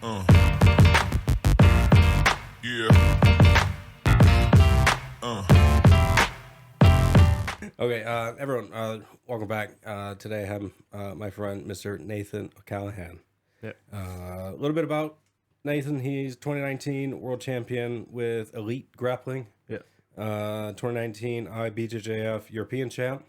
Yeah. Okay, everyone, welcome back. Today I have my friend, Mr. Nathan Callahan. Yeah. A little bit about Nathan. He's 2019 world champion with Elite Grappling. Yeah. 2019 BJJF European champ.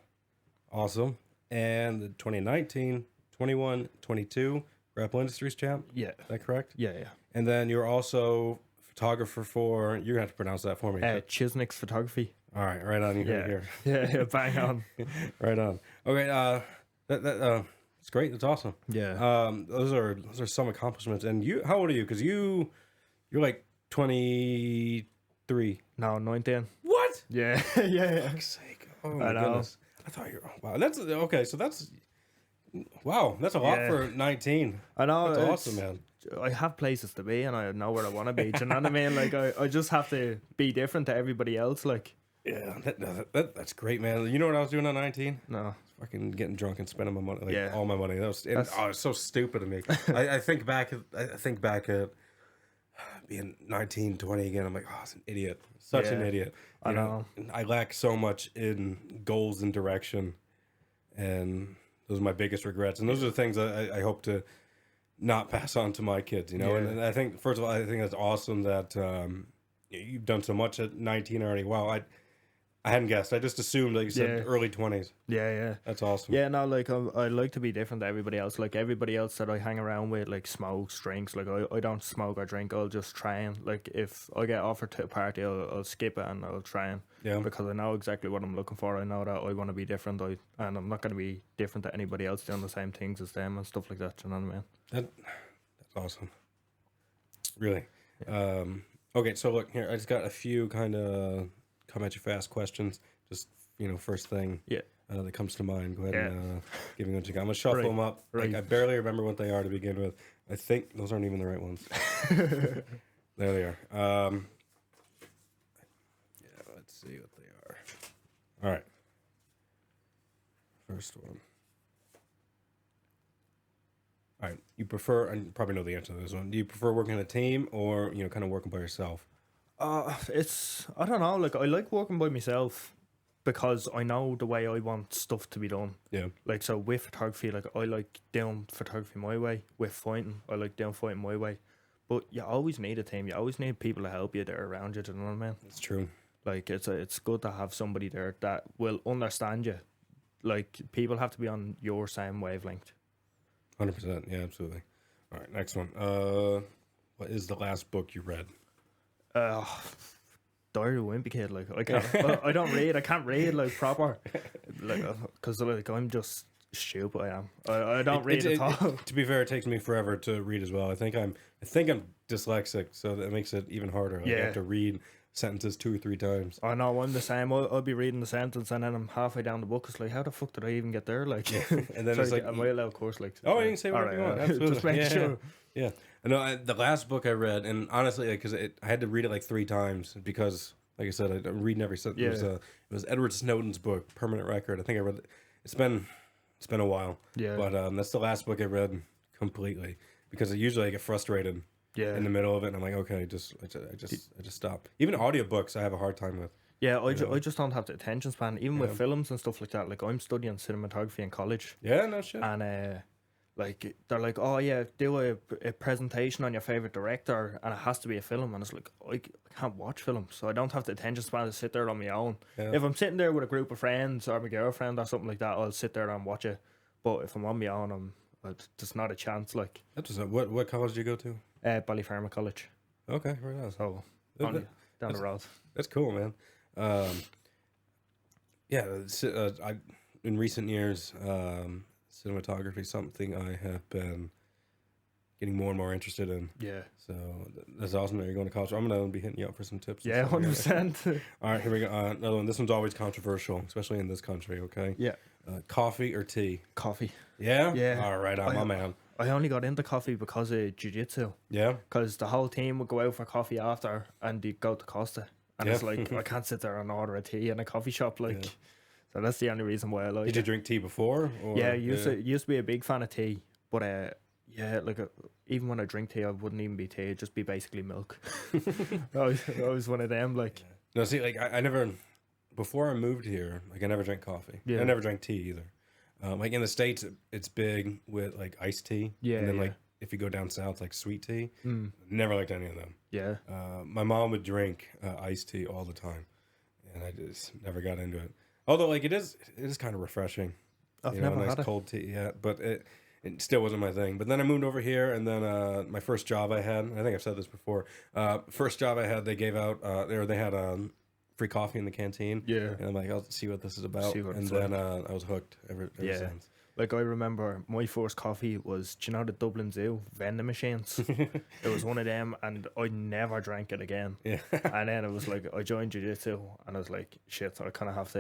Awesome. And the 2019, 21, 22 Grapple Industries champ. Yeah. Is that correct? Yeah. And then you're also photographer for, you're going to have to pronounce that for me. Chisnick's Photography. All right, right on. You heard it here. Yeah, bang on. Right on. Okay, it's great. That's awesome. Yeah. Those are some accomplishments. And you, how old are you? Because you're like 23. No, 19. What? Yeah. yeah. Fuck's sake! Oh my I know. goodness! I thought you were. Wow, that's okay. So that's that's a lot Yeah. for 19. I know. That's awesome, man. I have places to be, and I know where I want to be. Do you know what I mean? Like, I just have to be different to everybody else. Like, Yeah, that's great, man. You know what I was doing at 19? no. Fucking getting drunk and spending my money, like Yeah. all my money. That was, it's so stupid of me. I think back at being 19, 20 again. I'm like, oh, I was an idiot. Such an Yeah. idiot. I You know. I lack so much in goals and direction. And those are my biggest regrets. And those are the things I hope to not pass on to my kids, you know? Yeah. And I think, first of all, I think that's awesome that you've done so much at 19 already. Wow, I hadn't guessed. I just assumed, like you said, Yeah. early 20s. Yeah. That's awesome. Yeah, no, like, I like to be different to everybody else. Like, everybody else that I hang around with, like, smokes, drinks. Like, I don't smoke or drink. I'll just train. Like, if I get offered to a party, I'll skip it and I'll train. Yeah. Because I know exactly what I'm looking for. I know that I want to be different. And I'm not going to be different to anybody else doing the same things as them and stuff like that. Do you know what I mean? That's awesome. Really. Okay, so look here. I just got a few kind of come at you fast questions. Just, first thing Yeah. that comes to mind. Go ahead Yeah. and give me what you got. I'm going to shuffle Right. them up. Right. Like, I barely remember what they are to begin with. I think those aren't even the right ones. There they are. Yeah, let's see what they are. All right. First one. All right. You prefer, and you probably know the answer to this one. Do you prefer working in a team or, kind of working by yourself? I don't know. Like, I like working by myself because I know the way I want stuff to be done. Yeah. Like, so with photography, like, I like doing photography my way. With fighting, I like doing fighting my way. But you always need a team. You always need people to help you there around you. Do you know what I mean? That's true. Like, it's good to have somebody there that will understand you. Like, people have to be on your same wavelength. 100%. Yeah, absolutely. All right. Next one. What is the last book you read? Diary of a Wimpy Kid. Like, I can't. I don't read. I can't read like proper. Like, because like I'm just stupid. I am. I don't read at all. To be fair, it takes me forever to read as well. I think I'm dyslexic, so that makes it even harder. Like, I Yeah. have to read sentences 2 or 3 times. I know I'm the same. I'll be reading the sentence and then I'm halfway down the book. It's like, how the fuck did I even get there? Like, And then it's like, am I allowed course? Like, oh, you can say whatever you want. Absolutely. Just make sure. Yeah. I know the last book I read, and honestly, because I had to read it like 3 times because, like I said, I'm reading every sentence. Yeah. It was Edward Snowden's book, Permanent Record. I think I read it. It's been a while. Yeah. But that's the last book I read completely because usually I get frustrated Yeah. in the middle of it, and I'm like, okay, I just stop. Even audiobooks I have a hard time with. Yeah, I just don't have the attention span. Even with films and stuff like that. Like, I'm studying cinematography in college. Yeah, no shit. And like, they're like, oh yeah, do a presentation on your favorite director, and it has to be a film. And it's like, I can't watch films, so I don't have the attention span to sit there on my own. Yeah. If I'm sitting there with a group of friends or my girlfriend or something like that, I'll sit there and watch it. But if I'm on my own, there's not a chance. Like, That's what college did you go to? Ballyfermot College. Okay, right on. So That- only down the road. That's cool, man. I in recent years, cinematography something I have been getting more and more interested in. Yeah. So that's awesome that you're going to college. I'm gonna be hitting you up for some tips. and Yeah, stuff. 100%. All right, here we go. Another one. This one's always controversial, especially in this country. Okay. Yeah. Coffee or tea? Coffee. Yeah. Yeah. All right, my man. I only got into coffee because of Jiu-Jitsu. Yeah. Because the whole team would go out for coffee after and they'd go to Costa. And it's Yeah. like, I can't sit there and order a tea in a coffee shop. Like, so that's the only reason why I like Did you it. drink tea before? Or, Yeah, I used to be a big fan of tea. But Yeah, like even when I drink tea, I wouldn't even be tea. It'd just be basically milk. I was one of them. Like, No, see, like I never before I moved here, like I never drank coffee. Yeah. I never drank tea either. Like in the States, it's big with like iced tea. Yeah, And then yeah. like if you go down south, like sweet tea. mm, Never liked any of them. yeah, My mom would drink iced tea all the time, and I just never got into it. Although like it is kind of refreshing. I've You know, never a nice had it. cold tea. Yeah, but it still wasn't my thing. But then I moved over here, and then my first job I had, I think I've said this before. First job I had, they gave out they had free coffee in the canteen. Yeah. And I'm like, I'll see what this is about. See what And it's then I was hooked ever Yeah. since. Like, I remember my first coffee was, do you know the Dublin Zoo vending machines? It was one of them, and I never drank it again. Yeah. And then it was like I joined Jiu-Jitsu, and I was like, shit, I kind of have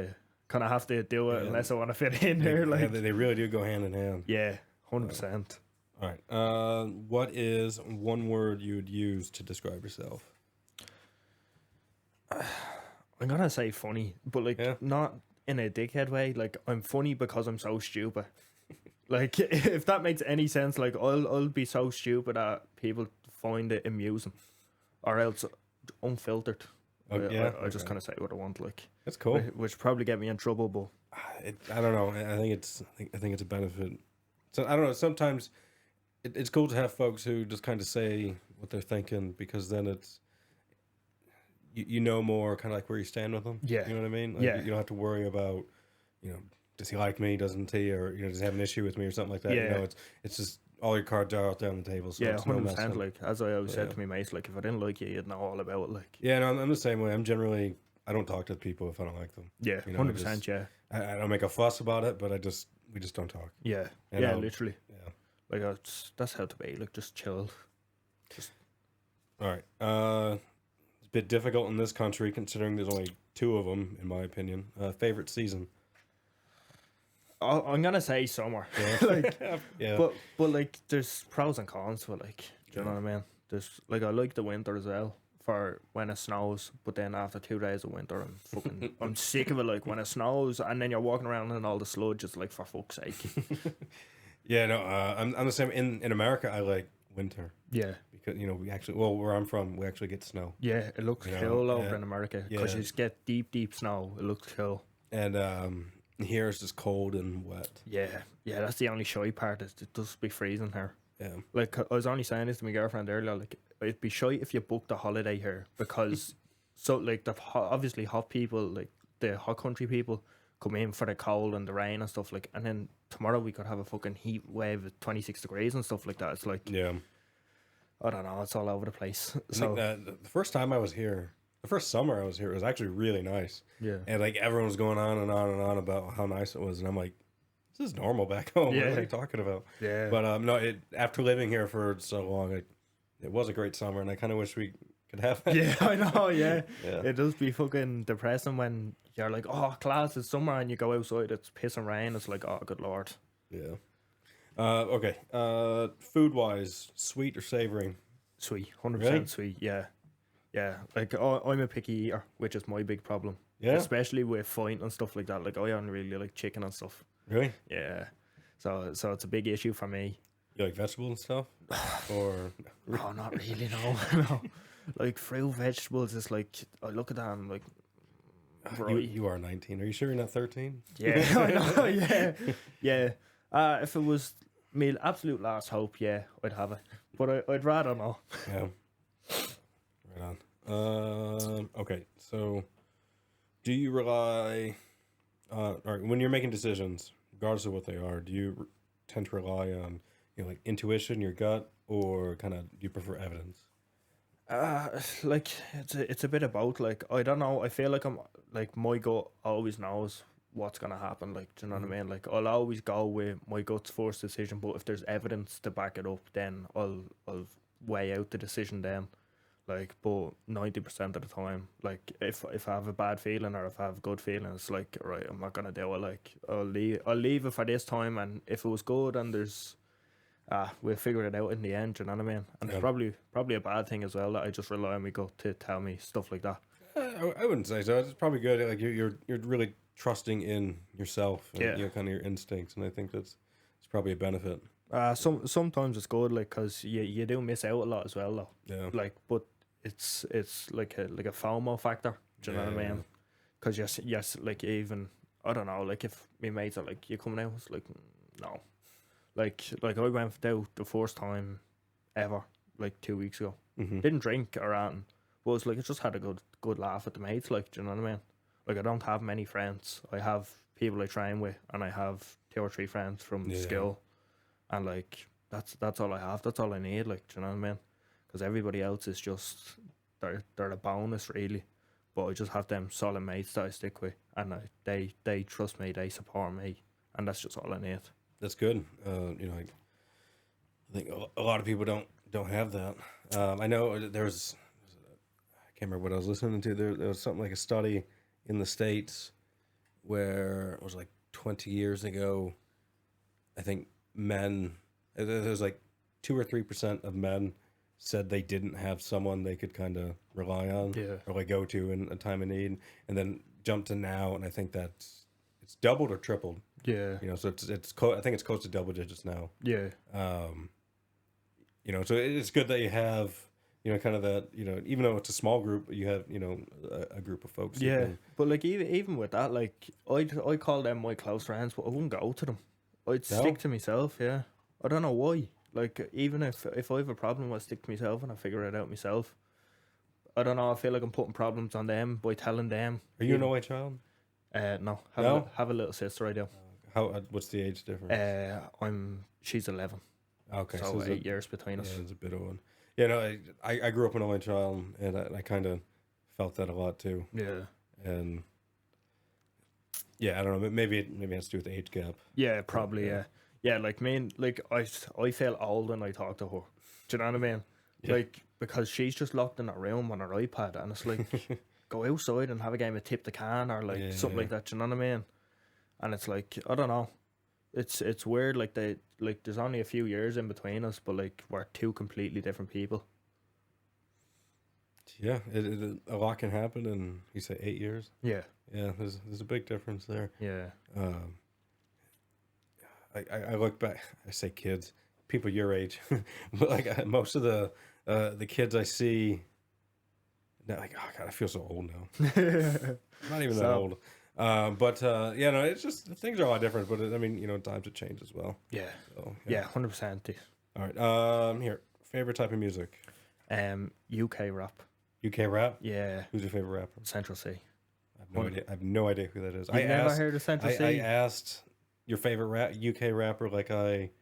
to do it Yeah. unless I want to fit in there. Like, they really do go hand in hand. yeah, 100%. All right. What is one word you would use to describe yourself? I'm gonna say funny, but like Yeah. not in a dickhead way. Like, I'm funny because I'm so stupid. Like, if that makes any sense, like I'll be so stupid that people find it amusing, or else unfiltered. Oh, yeah, I just okay. kind of say what I want, like, That's cool. which probably get me in trouble, but I don't know. I think it's a benefit. So I don't know. Sometimes it's cool to have folks who just kind of say what they're thinking, because then it's you know more kind of like where you stand with them. Yeah. You know what I mean? Like, Yeah. You don't have to worry about, does he like me? Doesn't he? Or does he have an issue with me or something like that? Yeah. It's just all your cards are out there on the table. So yeah, it's no 100%. messing. Like, as I always said Yeah. to my mates, like, if I didn't like you, you'd know all about it. Like, Yeah, no, I'm the same way. I'm generally I don't talk to people if I don't like them. yeah, You know, 100%. just- Yeah, I don't make a fuss about it, but we just don't talk. yeah, You yeah, know, literally. Yeah. Like, that's how to be. Like, just chill. All right. It's a bit difficult in this country considering there's only 2 of them, in my opinion. Favorite season? I'm gonna say summer. Yeah. Like, Yeah. but like, there's pros and cons for, like, do you know what I mean? There's, like, I like the winter as well for when it snows, but then after 2 days of winter, I'm sick of it. Like, when it snows and then you're walking around in all the sludge, it's like, for fuck's sake. Yeah. No. I'm the same. In America, I like winter Yeah, because we actually where I'm from, we actually get snow, yeah, it looks You know, cool over yeah. in America because Yeah. you just get deep snow. It looks cool. and here it's just cold and wet. Yeah, that's the only shy part. Is it does be freezing here. Yeah. Like, I was only saying this to my girlfriend earlier. Like, it'd be shy if you booked a holiday here because, so like obviously hot people, like the hot country people, come in for the cold and the rain and stuff, like, and then tomorrow we could have a fucking heat wave of 26 degrees and stuff like that. It's like, Yeah. I don't know, it's all over the place. I So think the first time I was here, the first summer I was here, it was actually really nice. yeah, And like everyone was going on and on and on about how nice it was, and I'm like, this is normal back home. What Yeah. are you talking about? yeah, But no, after living here for so long, it was a great summer, and I kind of wish we could have that. yeah, I know, yeah. Yeah. It does be fucking depressing when you're like, oh, class, it's summer, and you go outside, it's pissing rain. It's like, oh, good lord. Yeah. Okay. Food wise, sweet or savory? Sweet, 100% Really? sweet, yeah. Yeah, like, I'm a picky eater, which is my big problem. Yeah. Especially with fighting and stuff like that. Like, I don't really like chicken and stuff. Really? Yeah. So it's a big issue for me. You like vegetables and stuff? Or Oh, not really, no. No. Like, fruit, vegetables, is like, I look at that and I'm like, you are 19. Are you sure you're not 13? yeah, I know, yeah. Yeah. If it was my absolute last hope, yeah, I'd have it. But I'd rather not. Yeah. Right on. Okay, so do you rely or when you're making decisions, regardless of what they are, do you tend to rely on like intuition, your gut, or kind of do you prefer evidence? Like, it's a bit of both. Like, I don't know. I feel like I'm like, my gut always knows what's gonna happen. Like, do you know what I mean? Like, I'll always go with my gut's first decision, but if there's evidence to back it up, then I'll weigh out the decision then. Like, but 90% of the time, like, if I have a bad feeling or if I have a good feeling, it's like, right, I'm not gonna do it. Like, I'll leave it for this time, and if it was good and there's we'll figure it out in the end, you know what I mean? And Yeah. it's probably a bad thing as well that I just rely on my gut to tell me stuff like that. I wouldn't say so. It's probably good. Like you're really trusting in yourself and Yeah. kind of your instincts, and I think it's probably a benefit. Sometimes it's good, like, cause you do miss out a lot as well, though. Yeah. Like, but it's like a FOMO factor. Do you know what I mean? Cause yes, like even I don't know, like if my mates are like, "You coming out?" It's like, no. Like I went out the first time ever, like 2 weeks ago. Mm-hmm. Didn't drink or anything, but it's like I just had a good laugh at the mates. Like, do you know what I mean? Like I don't have many friends. I have people I train with, and I have 2 or 3 friends from school, and like that's all I have. That's all I need. Like, do you know what I mean? Because everybody else is just they're a bonus really. But I just have them solid mates that I stick with, and they trust me, they support me, and that's just all I need. That's good. You know, I think a lot of people don't have that. I know there's I can't remember what I was listening to. There was something like a study in the States where it was like 20 years ago. I think men, there's like 2 or 3% of men said they didn't have someone they could kind of rely on or like go to in a time of need, and then jump to now, and I think it's doubled or tripled. Yeah, You know, so I think it's close to double digits now. yeah, You know, so it's good that you have, you know, kind of that, you know, even though it's a small group, you have, you know, a group of folks. yeah. But like even with that, like I call them my close friends, but I wouldn't go to them. I'd stick to myself. Yeah, I don't know why. Like even if I have a problem, I stick to myself and I figure it out myself. I don't know. I feel like I'm putting problems on them by telling them. Are you an only child? No. Have a little sister. I do. What's the age difference? She's 11. Okay, so 8 years between us. Yeah, it's a bit of one. Yeah, no, I grew up an only child, and I kind of felt that a lot too. Yeah. And yeah, I don't know. Maybe it has to do with the age gap. Yeah, probably. Yeah. Like me, like I feel old when I talk to her. Do you know what I mean? Yeah. Like because she's just locked in her room on her iPad, and it's like go outside and have a game of tip the can or like something like that. Do you know what I mean? And it's like I don't know. It's weird. Like there's only a few years in between us, but like we're 2 completely different people. Yeah, a lot can happen in, you say, 8 years. Yeah. Yeah, there's a big difference there. Yeah. I look back. I say kids, people your age, but like most of the kids I see, they're like, oh god, I feel so old now. I'm not even that old. But yeah, no, it's just things are a lot different. But I mean, you know, times have changed as well. Yeah. So, yeah, 100%. All right. Here, favorite type of music. UK rap. UK rap. Yeah. Who's your favorite rapper? Central C. I have no idea who that is. You've never heard of Central C? I asked your favorite UK rapper, like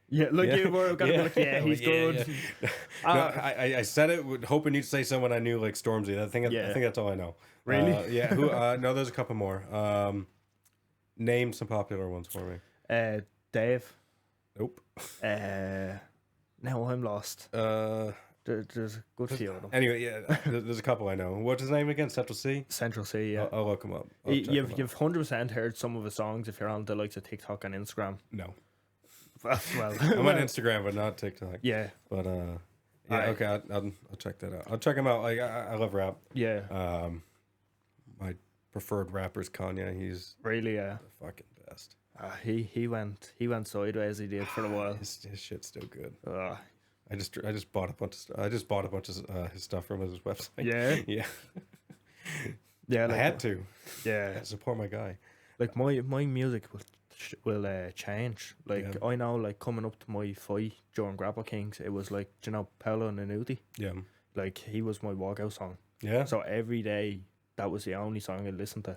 you were gonna be like, he's good. Yeah. No, I said it hoping you'd say someone I knew, like Stormzy. I think that's all I know. Really? Yeah. Who? No, there's a couple more. Name some popular ones for me. Dave. Nope. Now I'm lost. There's a good few of them. Anyway, yeah, there's a couple I know. What's his name again? Central C? Central C, yeah. I'll look him up. You've 100% heard some of his songs if you're on the likes of TikTok and Instagram. No. Well, I'm on Instagram, but not TikTok. Yeah. But, yeah, okay, I'll check that out. I'll check him out. Like, I love rap. Yeah. My preferred rapper is Kanye. He's really the fucking best. He went sideways. He did for a while. His shit's still good. I just bought a bunch of his stuff from his website. Yeah. Yeah. Yeah. Like, I had to. Yeah. I had to support my guy. Like my music will change. Like I know, like coming up to my fight during Grapple Kings, it was like, you know, Paolo Nanuti. Yeah. Like he was my walkout song. Yeah. So every day that was the only song I listened to,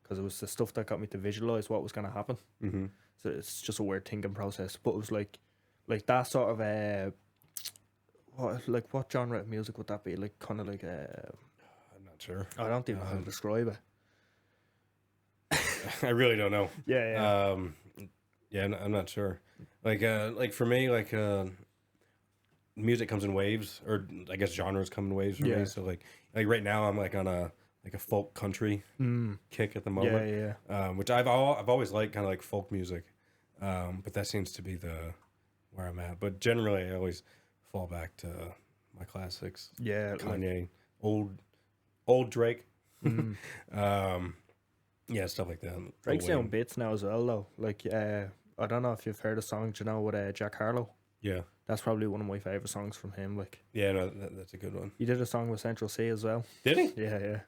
because it was the stuff that got me to visualize what was gonna happen. Mm-hmm. So it's just a weird thinking process. But it was like that sort of what genre of music would that be? Like kind of like I'm not sure. I don't even know how to describe it. I really don't know. Yeah. Yeah, I'm not sure. Like for me, like music comes in waves, or I guess genres come in waves for me. So like right now I'm like on a folk country kick at the moment. Yeah. Which I've always liked kind of like folk music, but that seems to be where I'm at. But generally, I always fall back to my classics. Yeah, Kanye, old Drake. Yeah, stuff like that. Drake's doing bits now as well, though. Like, I don't know if you've heard a song, do you know, with Jack Harlow. Yeah. That's probably one of my favorite songs from him. Like, Yeah, no, that's a good one. he did a song with Central C as well. Did he? Yeah.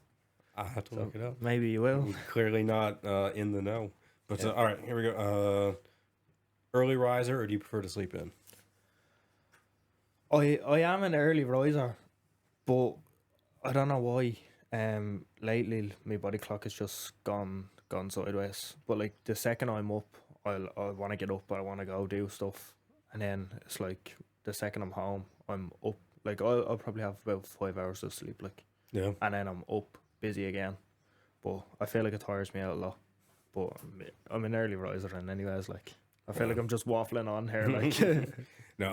I'll have to So look it up. maybe you will. I'm clearly not in the know. But Yeah. all right, here we go. Early riser, or do you prefer to sleep in? I am an early riser, but I don't know why. Lately my body clock has just gone sideways. But like the second I'm up, I want to get up. I want to go do stuff, and then it's like the second I'm home, I'm up. Like I'll probably have about 5 hours of sleep. Like, Yeah. and then I'm up busy again. But I feel like it tires me out a lot. But I'm an early riser, and anyways, like I feel like I'm just waffling on here. Like, No,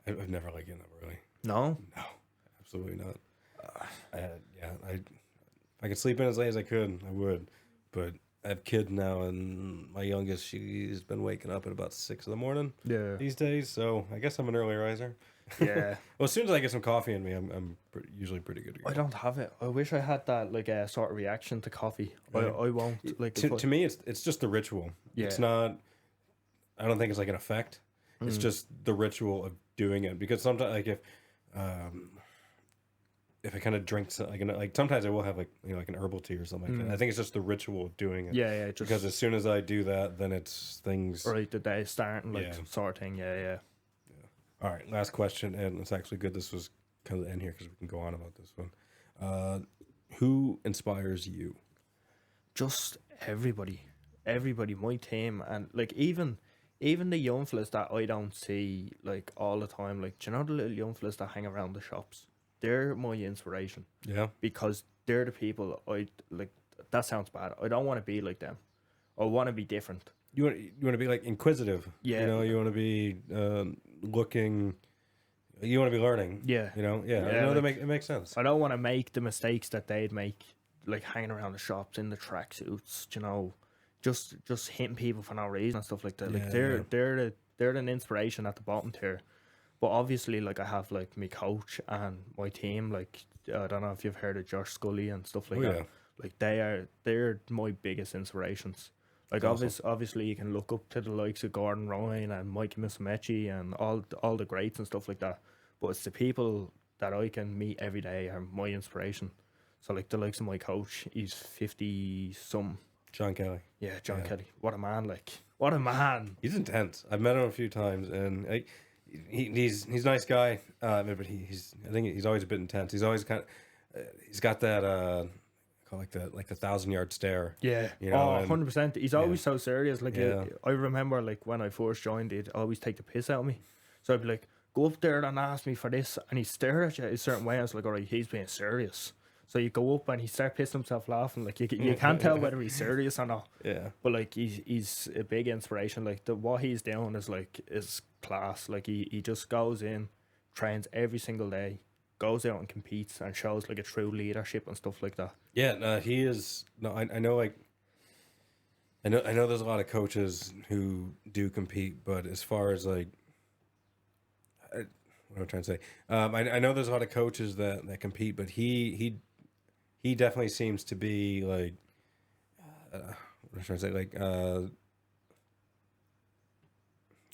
I've never liked getting up early. no. No, absolutely not. If I could sleep in as late as I could, I would. But I have kids now, and my youngest, she's been waking up at about 6 in the morning Yeah. these days. So I guess I'm an early riser. Yeah. Well, as soon as I get some coffee in me, I'm usually pretty good to go. I don't have it. I wish I had that like a sort of reaction to coffee. Right. I won't like To me, it's just the ritual. Yeah. It's not. I don't think it's like an effect. It's just the ritual of doing it. Because sometimes, like if I kind of drink like sometimes I will have like like an herbal tea or something like that. I think it's just the ritual of doing it. yeah, just Because as soon as I do that, then it's things. right the day starting like Yeah. sort of thing. Yeah. All right, last question, and it's actually good. This was kind of the end here because we can go on about this one. Who inspires you? Just everybody, my team, and like even the young fellas that I don't see like all the time. Like, do you know the little young fellas that hang around the shops? They're my inspiration Yeah. because they're the people I like. That sounds bad. I don't want to be like them. I want to be different. You want to be like inquisitive. Yeah. You know, you want to be looking. You want to be learning. Yeah. You know. Yeah. Yeah, that like- it makes sense. I don't want to make the mistakes that they'd make, like hanging around the shops in the tracksuits, you know, just hitting people for no reason and stuff like that. Like Yeah, they're an inspiration at the bottom tier. But obviously, like I have like my coach and my team. Like I don't know if you've heard of Josh Scully and stuff like Oh, that. yeah. Like they're my biggest inspirations. Like Awesome. obviously you can look up to the likes of Gordon Ryan and Mikey Musumeci and all the greats and stuff like that. But it's the people that I can meet every day are my inspiration. So like the likes of my coach, he's 50 some. John Kelly. Yeah, John Yeah. Kelly. What a man! Like what a man. He's intense. I've met him a few times, and he's a nice guy. But I think he's always a bit intense. He's always he's got that call it like the 1,000-yard stare. Yeah, You know, oh, and- 100%. He's always so serious. Like, Yeah. I remember, like, when I first joined, he'd always take the piss out of me. So I'd be like, go up there and ask me for this. And he'd stare at you a certain way. I was like, all right, he's being serious. So you go up and he start pissing himself laughing. Like, you can't tell whether he's serious or not. Yeah. But, like, he's a big inspiration. Like, what he's doing is class. Like, he just goes in, trains every single day, goes out and competes and shows, like, a true leadership and stuff like that. Yeah, no, he is. No, I know. Like, I know. There's a lot of coaches who do compete, but as far as like, what am I trying to say? I know there's a lot of coaches that compete, but he definitely seems to be like, what am I trying to say? Like,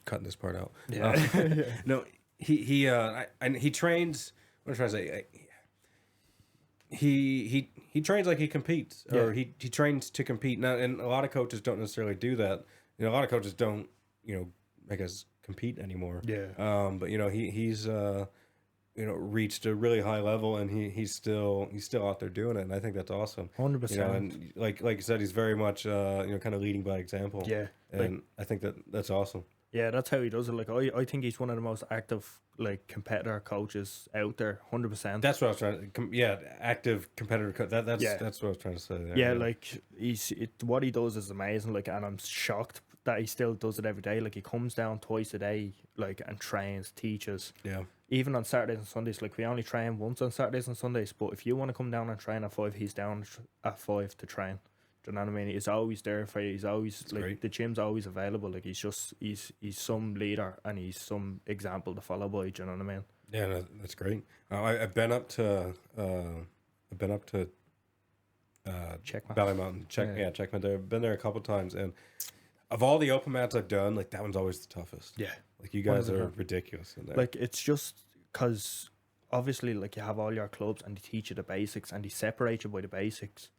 cutting this part out. Yeah. No, he trains. What am I trying to say? He trains like he competes, or he trains to compete. Now, and a lot of coaches don't necessarily do that. You know, a lot of coaches don't, I guess, compete anymore. Yeah. But he's reached a really high level, and he's still out there doing it, and I think that's awesome. 100%. You know, and like you said, he's very much kind of leading by example. Yeah. And I think that's awesome. Yeah, that's how he does it. Like, I think he's one of the most active, like, competitor coaches out there, 100%. That's what I was trying to. Active competitor. That's what I was trying to say there. Yeah, like, what he does is amazing. Like, and I'm shocked that he still does it every day. Like, he comes down twice a day, like, and trains, teaches. Yeah. Even on Saturdays and Sundays, like, we only train once on Saturdays and Sundays. But if you want to come down and train at 5, he's down at 5 to train. Do you know what I mean? He's always there for you. He's always That's like great. the gym's always available. Like, he's some leader and he's some example to follow by. Do you know what I mean? Yeah, that's great. I've been up to Check my Valley Mountain. Check my there. I've been there a couple times, and of all the open mats I've done, like that one's always the toughest. Yeah. Like you guys are 100%. ridiculous in there. Like, it's just because obviously, like, you have all your clubs and they teach you the basics and they separate you by the basics.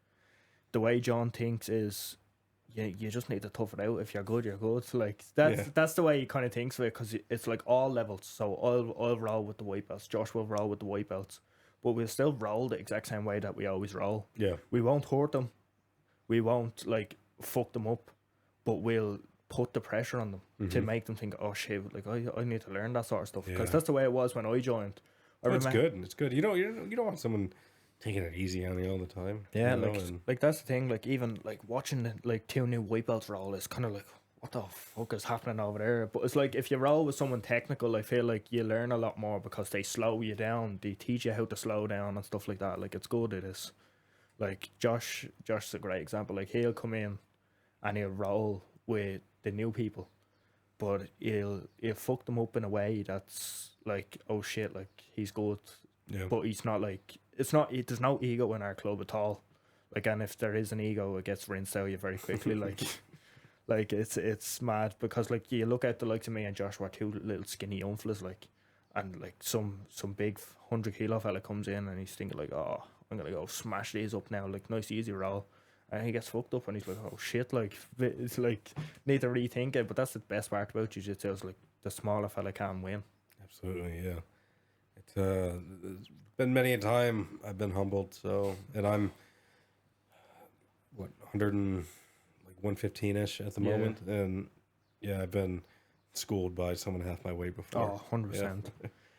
The way John thinks is, you just need to tough it out. If you're good, you're good. Like, that's the way he kind of thinks of it, because it's like all levels. So I'll roll with the white belts. Josh will roll with the white belts. But we'll still roll the exact same way that we always roll. Yeah. We won't hurt them. We won't, like, fuck them up. But we'll put the pressure on them to make them think, oh shit, like I need to learn that sort of stuff, because that's the way it was when I joined. It's good. It's good. You don't want someone taking it easy on you all the time. Yeah, you know, like that's the thing. Like, even like watching the, like, 2 new white belts roll is kind of like, what the fuck is happening over there? But it's like, if you roll with someone technical, I feel like you learn a lot more because they slow you down. They teach you how to slow down and stuff like that. Like, it's good. It is. Like, Josh's a great example. Like, he'll come in and he'll roll with the new people, but he'll fuck them up in a way that's like, oh shit, like, he's good. Yeah. But he's not like, there's no ego in our club at all. Like, and if there is an ego, it gets rinsed out of you very quickly. Like it's mad, because like, you look at the likes of me and Josh, were 2 little skinny young fellas, like, and like some big 100-kilo fella comes in and he's thinking like, oh, I'm gonna go smash these up now, like, nice easy roll. And he gets fucked up and he's like, oh shit, like, it's like, need to rethink it. But that's the best part about jiu-jitsu, is like, the smaller fella can win. Absolutely, yeah. It's been many a time I've been humbled. So, and I'm 115-ish at the moment, and yeah, I've been schooled by someone half my weight before. Oh, 100%.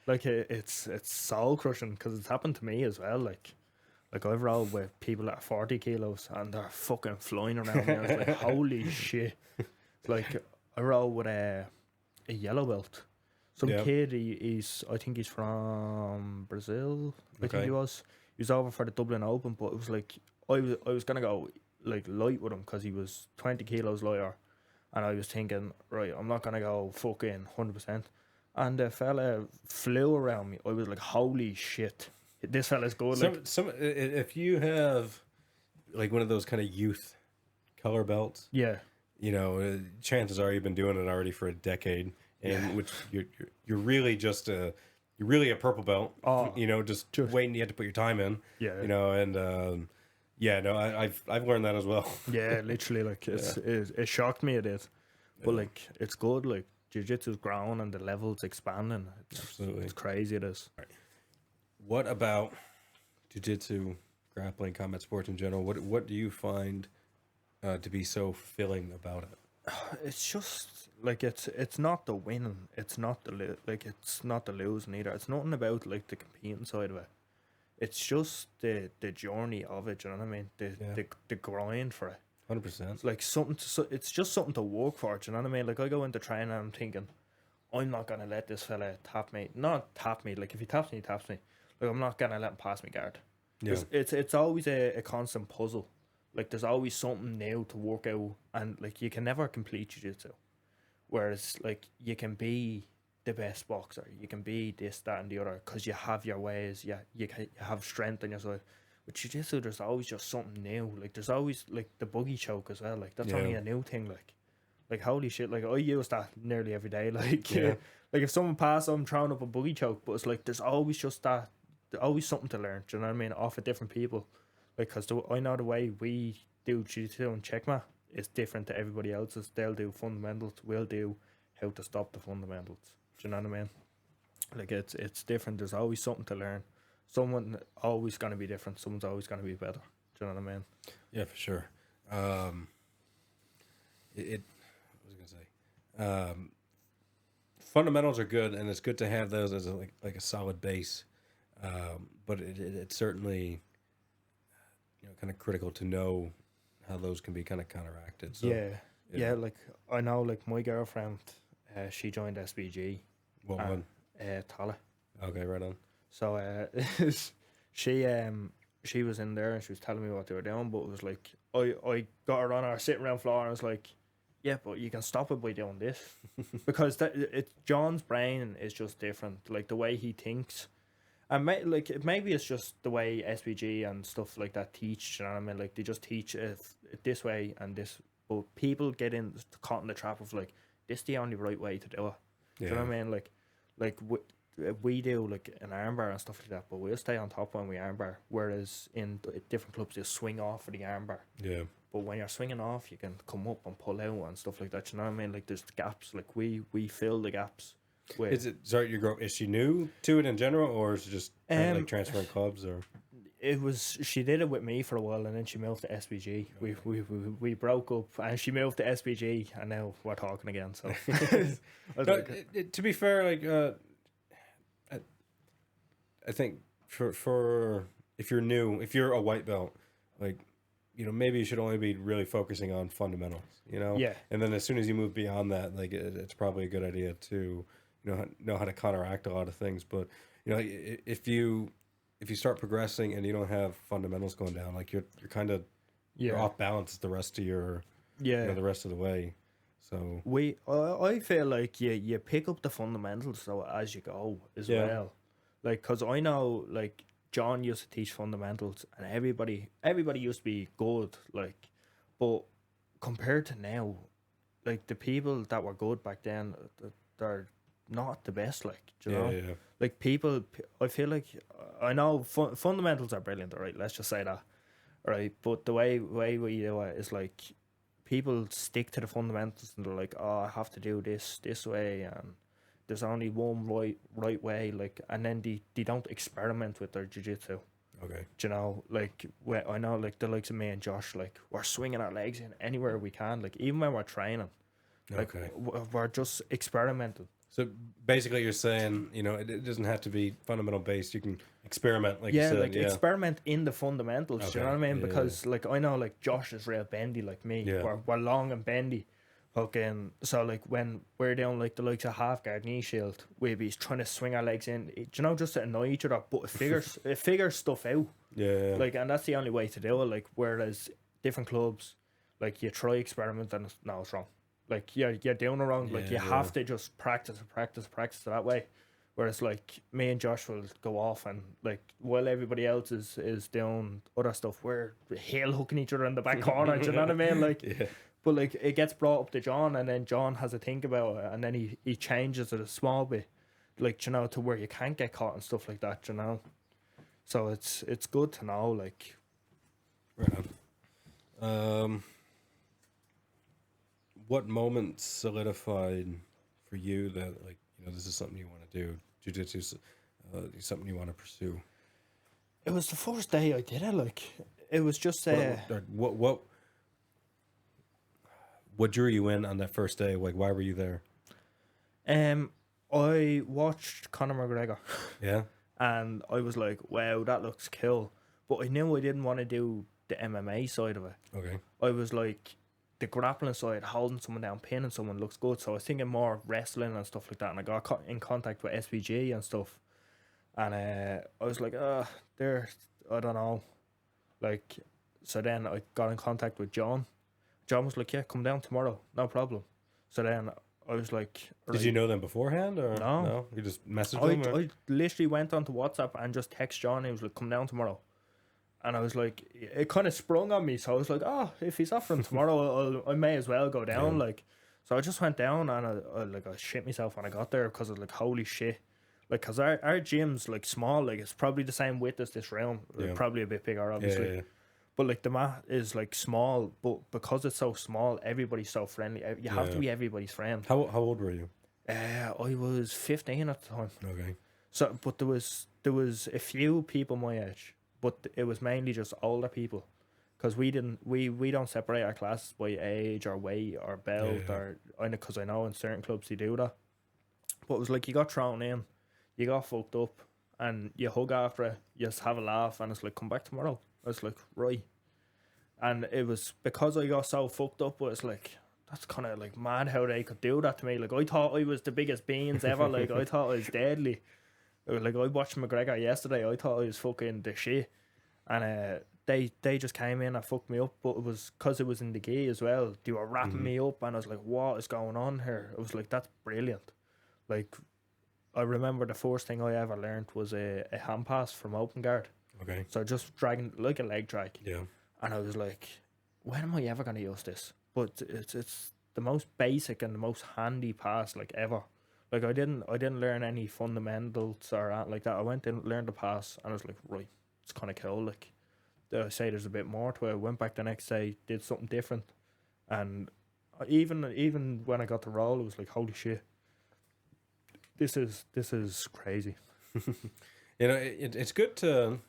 Like, it's soul crushing, because it's happened to me as well. Like I've rolled with people that are 40 kilos and they're fucking flying around me. And it's like, holy shit. Like, I roll with a yellow belt. Some kid, I think he's from Brazil. I think he was over for the Dublin Open, but it was like, I was gonna go like light with him because he was 20 kilos lighter, and I was thinking, right, I'm not gonna go fucking 100%. And the fella flew around me. I was like, holy shit, this fella's good. If you have like one of those kind of youth color belts, yeah, you know, chances are you've been doing it already for a decade, and which you're really just you're really a purple belt. Oh, you know, just waiting. You have to put your time in. Yeah, you know, and I've learned that as well. Yeah, literally, like, it shocked me, it is, but like, it's good. Like, jiu-jitsu's growing and the levels expanding. Absolutely, it's crazy. It is. Right. What about jiu-jitsu, grappling, combat sports in general? What do you find to be so fulfilling about it? It's just like, it's not the winning, it's not the it's not the losing either. It's nothing about like the competing side of it. It's just the journey of it. You know what I mean? The grind for it. 100%. It's like something. It's just something to work for. Do you know what I mean? Like, I go into training and I'm thinking, I'm not gonna let this fella tap me. Not tap me. Like, if he taps me, he taps me. Like, I'm not gonna let him pass me guard. Yeah. It's always a constant puzzle. Like, there's always something new to work out, and like, you can never complete jiu-jitsu. Whereas, like, you can be the best boxer, you can be this, that, and the other, because you have your ways. You have strength on your side. With jiu-jitsu, there's always just something new. Like, there's always like the buggy choke as well. Like, that's only a new thing. Like holy shit. Like, I use that nearly every day. Like, like, if someone passes, I'm throwing up a buggy choke. But it's like, there's always just that. There's always something to learn. Do you know what I mean? Off of different people. Like, because I know the way we do jiu-jitsu and checkmate is different to everybody else's. They'll do fundamentals. We'll do how to stop the fundamentals. Do you know what I mean? Like, it's different. There's always something to learn. Someone always going to be different. Someone's always going to be better. Do you know what I mean? Yeah, for sure. What was I gonna say? Fundamentals are good, and it's good to have those as like a solid base. But it's certainly, you know, kind of critical to know how those can be kind of counteracted. So, yeah. Like, I know, like, my girlfriend, she joined SBG. What one? Tala. Okay, right on. So she was in there and she was telling me what they were doing, but it was like, I got her on our sitting around floor and I was like, yeah, but you can stop it by doing this. Because John's brain is just different, like the way he thinks. And maybe it's just the way SBG and stuff like that teach, you know what I mean? Like, they just teach it this way and this But people get caught in the trap of like, this is the only right way to do it. Do you know what I mean? Like we do like an armbar and stuff like that, but we'll stay on top when we armbar. Whereas in different clubs, they swing off for the armbar. Yeah. But when you're swinging off, you can come up and pull out and stuff like that. You know what I mean? Like there's gaps. Like we fill the gaps. Is it sorry your girl? Is she new to it in general, or is it just like transferring clubs? Or she did it with me for a while, and then she moved to SBG. Okay. We broke up, and she moved to SBG, and now we're talking again. So, to be fair, like I think for if you're new, if you're a white belt, like maybe you should only be really focusing on fundamentals. Yeah. And then as soon as you move beyond that, like it's probably a good idea to know how to counteract a lot of things. But if you start progressing and you don't have fundamentals going down, like you're kind of you're off balance the rest of your the rest of the way. So I feel like you pick up the fundamentals though as you go as well. Like, cause I know like John used to teach fundamentals, and everybody used to be good. Like, but compared to now, like the people that were good back then, they're not the best. Like, do you know? Yeah. Like people, I feel like I know fundamentals are brilliant. All right, let's just say that. All right, but the way we do it is like people stick to the fundamentals and they're like, oh, I have to do this way, and there's only one right way. Like, and then they don't experiment with their jiu-jitsu. Okay. Do you know, like I know, like the likes of me and Josh, like we're swinging our legs in anywhere we can. Like even when we're training, like we're just experimenting. So basically, you're saying, it doesn't have to be fundamental based. You can experiment, like you said. Experiment in the fundamentals. Okay. Do you know what I mean? Because like I know, like Josh is real bendy, like me. Yeah. We're long and bendy. Fucking so like when we're doing like the likes of half guard knee shield, we'll be trying to swing our legs in. Just to annoy each other, but it figures stuff out. Yeah. Like, and that's the only way to do it. Like, whereas different clubs, like you try experiment and it's wrong. Like you're doing it wrong. Like you have to just practice that way. Whereas like me and Josh will go off and like while everybody else is doing other stuff, we're heel hooking each other in the back corner. Do you know what I mean? Like, but like it gets brought up to John, and then John has to think about it, and then he changes it a small bit, like to where you can't get caught and stuff like that. So it's good to know, like. Right on. What moments solidified for you that like this is something you want to do? Jiu-Jitsu is something you want to pursue. It was the first day I did it. Like it was just what drew you in on that first day? Like why were you there? I watched Conor McGregor. Yeah. And I was like, wow, that looks cool. But I knew I didn't want to do the MMA side of it. Okay. I was like, the grappling side, holding someone down, pinning someone looks good. So I was thinking more wrestling and stuff like that. And I got in contact with SBG and stuff. And I was like, I don't know. Like, so then I got in contact with John. John was like, yeah, come down tomorrow. No problem. So then I was like... Did you know them beforehand? Or no? You just messaged them? I literally went onto WhatsApp and just text John. And he was like, come down tomorrow. And I was like, it kind of sprung on me. So I was like, if he's offering tomorrow, I may as well go down. Yeah. Like, so I just went down and I shit myself when I got there because I was like, holy shit. Like, because our gym's like small. Like, it's probably the same width as this room. Yeah. Probably a bit bigger, obviously. Yeah. But like the mat is like small, but because it's so small, everybody's so friendly. You have to be everybody's friend. How old were you? I was 15 at the time. Okay. So, but there was a few people my age, but it was mainly just older people, because we don't separate our classes by age or weight or belt or because I know in certain clubs they do that. But it was like you got thrown in, you got fucked up, and you hug after it, you just have a laugh, and it's like, come back tomorrow. I was like, right. And it was because I got so fucked up, but it's like, that's kind of like mad how they could do that to me. Like, I thought I was the biggest beans ever. Like, I thought I was deadly. Like, I watched McGregor yesterday. I thought I was fucking the shit. And they just came in and fucked me up. But it was because it was in the gi as well. They were wrapping me up, and I was like, what is going on here? I was like, that's brilliant. Like, I remember the first thing I ever learned was a hand pass from open guard. Okay. So just dragging like a leg drag. Yeah. And I was like, when am I ever going to use this? but it's the most basic and the most handy pass like ever. Like I didn't learn any fundamentals or anything like that. I went in, learned the pass, and I was like, right, it's kind of cool. Like I say, there's a bit more to it. I went back the next day, did something different, and even when I got the role, it was like, holy shit, this is crazy. You know, it's good to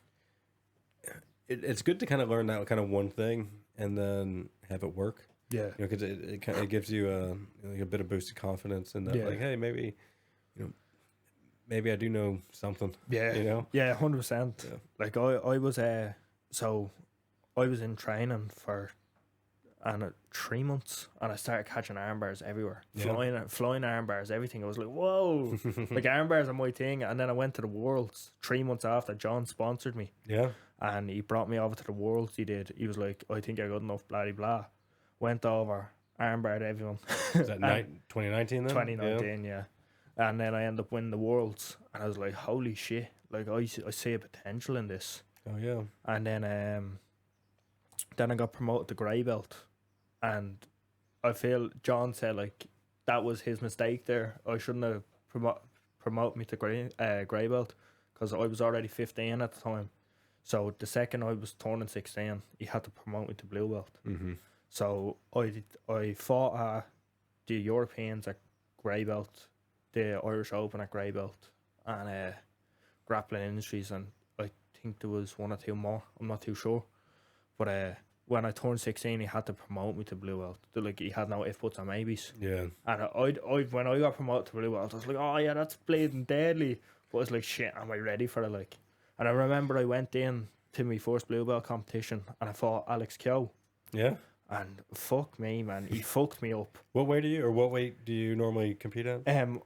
it's good to kind of learn that kind of one thing and then have it work. Yeah, You know, because it kind of gives you like a bit of boosted confidence in that, like, hey, maybe, you know, maybe I do know something. Yeah, you know. Yeah, 100%. Yeah. Like I was so I was in training for 3 months, and I started catching arm bars everywhere, flying arm bars, everything. I was like, whoa, like arm bars are my thing. And then I went to the Worlds 3 months after. John sponsored me, and he brought me over to the Worlds. He was like, I think you're good enough, blah blah. Went over, armbarred everyone. Was that 2019 then? 2019, yeah. And then I ended up winning the Worlds, and I was like, holy shit, like I see a potential in this. Oh yeah. And then I got promoted to grey belt, and I feel John said like that was his mistake there. I shouldn't have promote me to grey belt, because I was already 15 at the time. So the second I was turning 16, he had to promote me to blue belt. Mm-hmm. So I fought the Europeans at grey belt, the Irish Open at grey belt, and Grappling Industries, and I think there was one or two more. I'm not too sure, but when I turned 16, he had to promote me to blue belt. Like, he had no if buts or maybes. Yeah. And I when I got promoted to blue belt, I was like, oh yeah, that's bleeding deadly. But I was like, shit, am I ready for it? Like, and I remember I went in to my first blue belt competition, and I fought Alex Kyo. Yeah. And fuck me, man, he fucked me up. What weight do you normally compete at?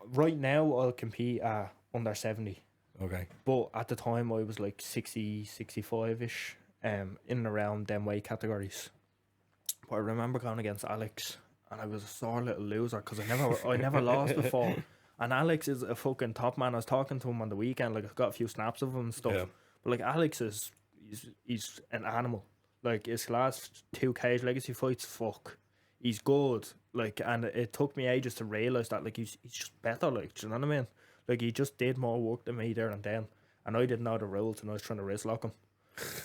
Right now I'll compete at under 70. Okay. But at the time I was like 60, 65-ish, in and around them weight categories. But I remember going against Alex, and I was a sore little loser because I never lost before. And Alex is a fucking top man. I was talking to him on the weekend, like I got a few snaps of him and stuff. Yeah. But like Alex he's an animal. Like, his last 2 cage legacy fights, fuck, he's good. Like, and it took me ages to realise that, like, he's just better, like, do you know what I mean? Like, he just did more work than me there and then, and I didn't know the rules, and I was trying to wrist lock him.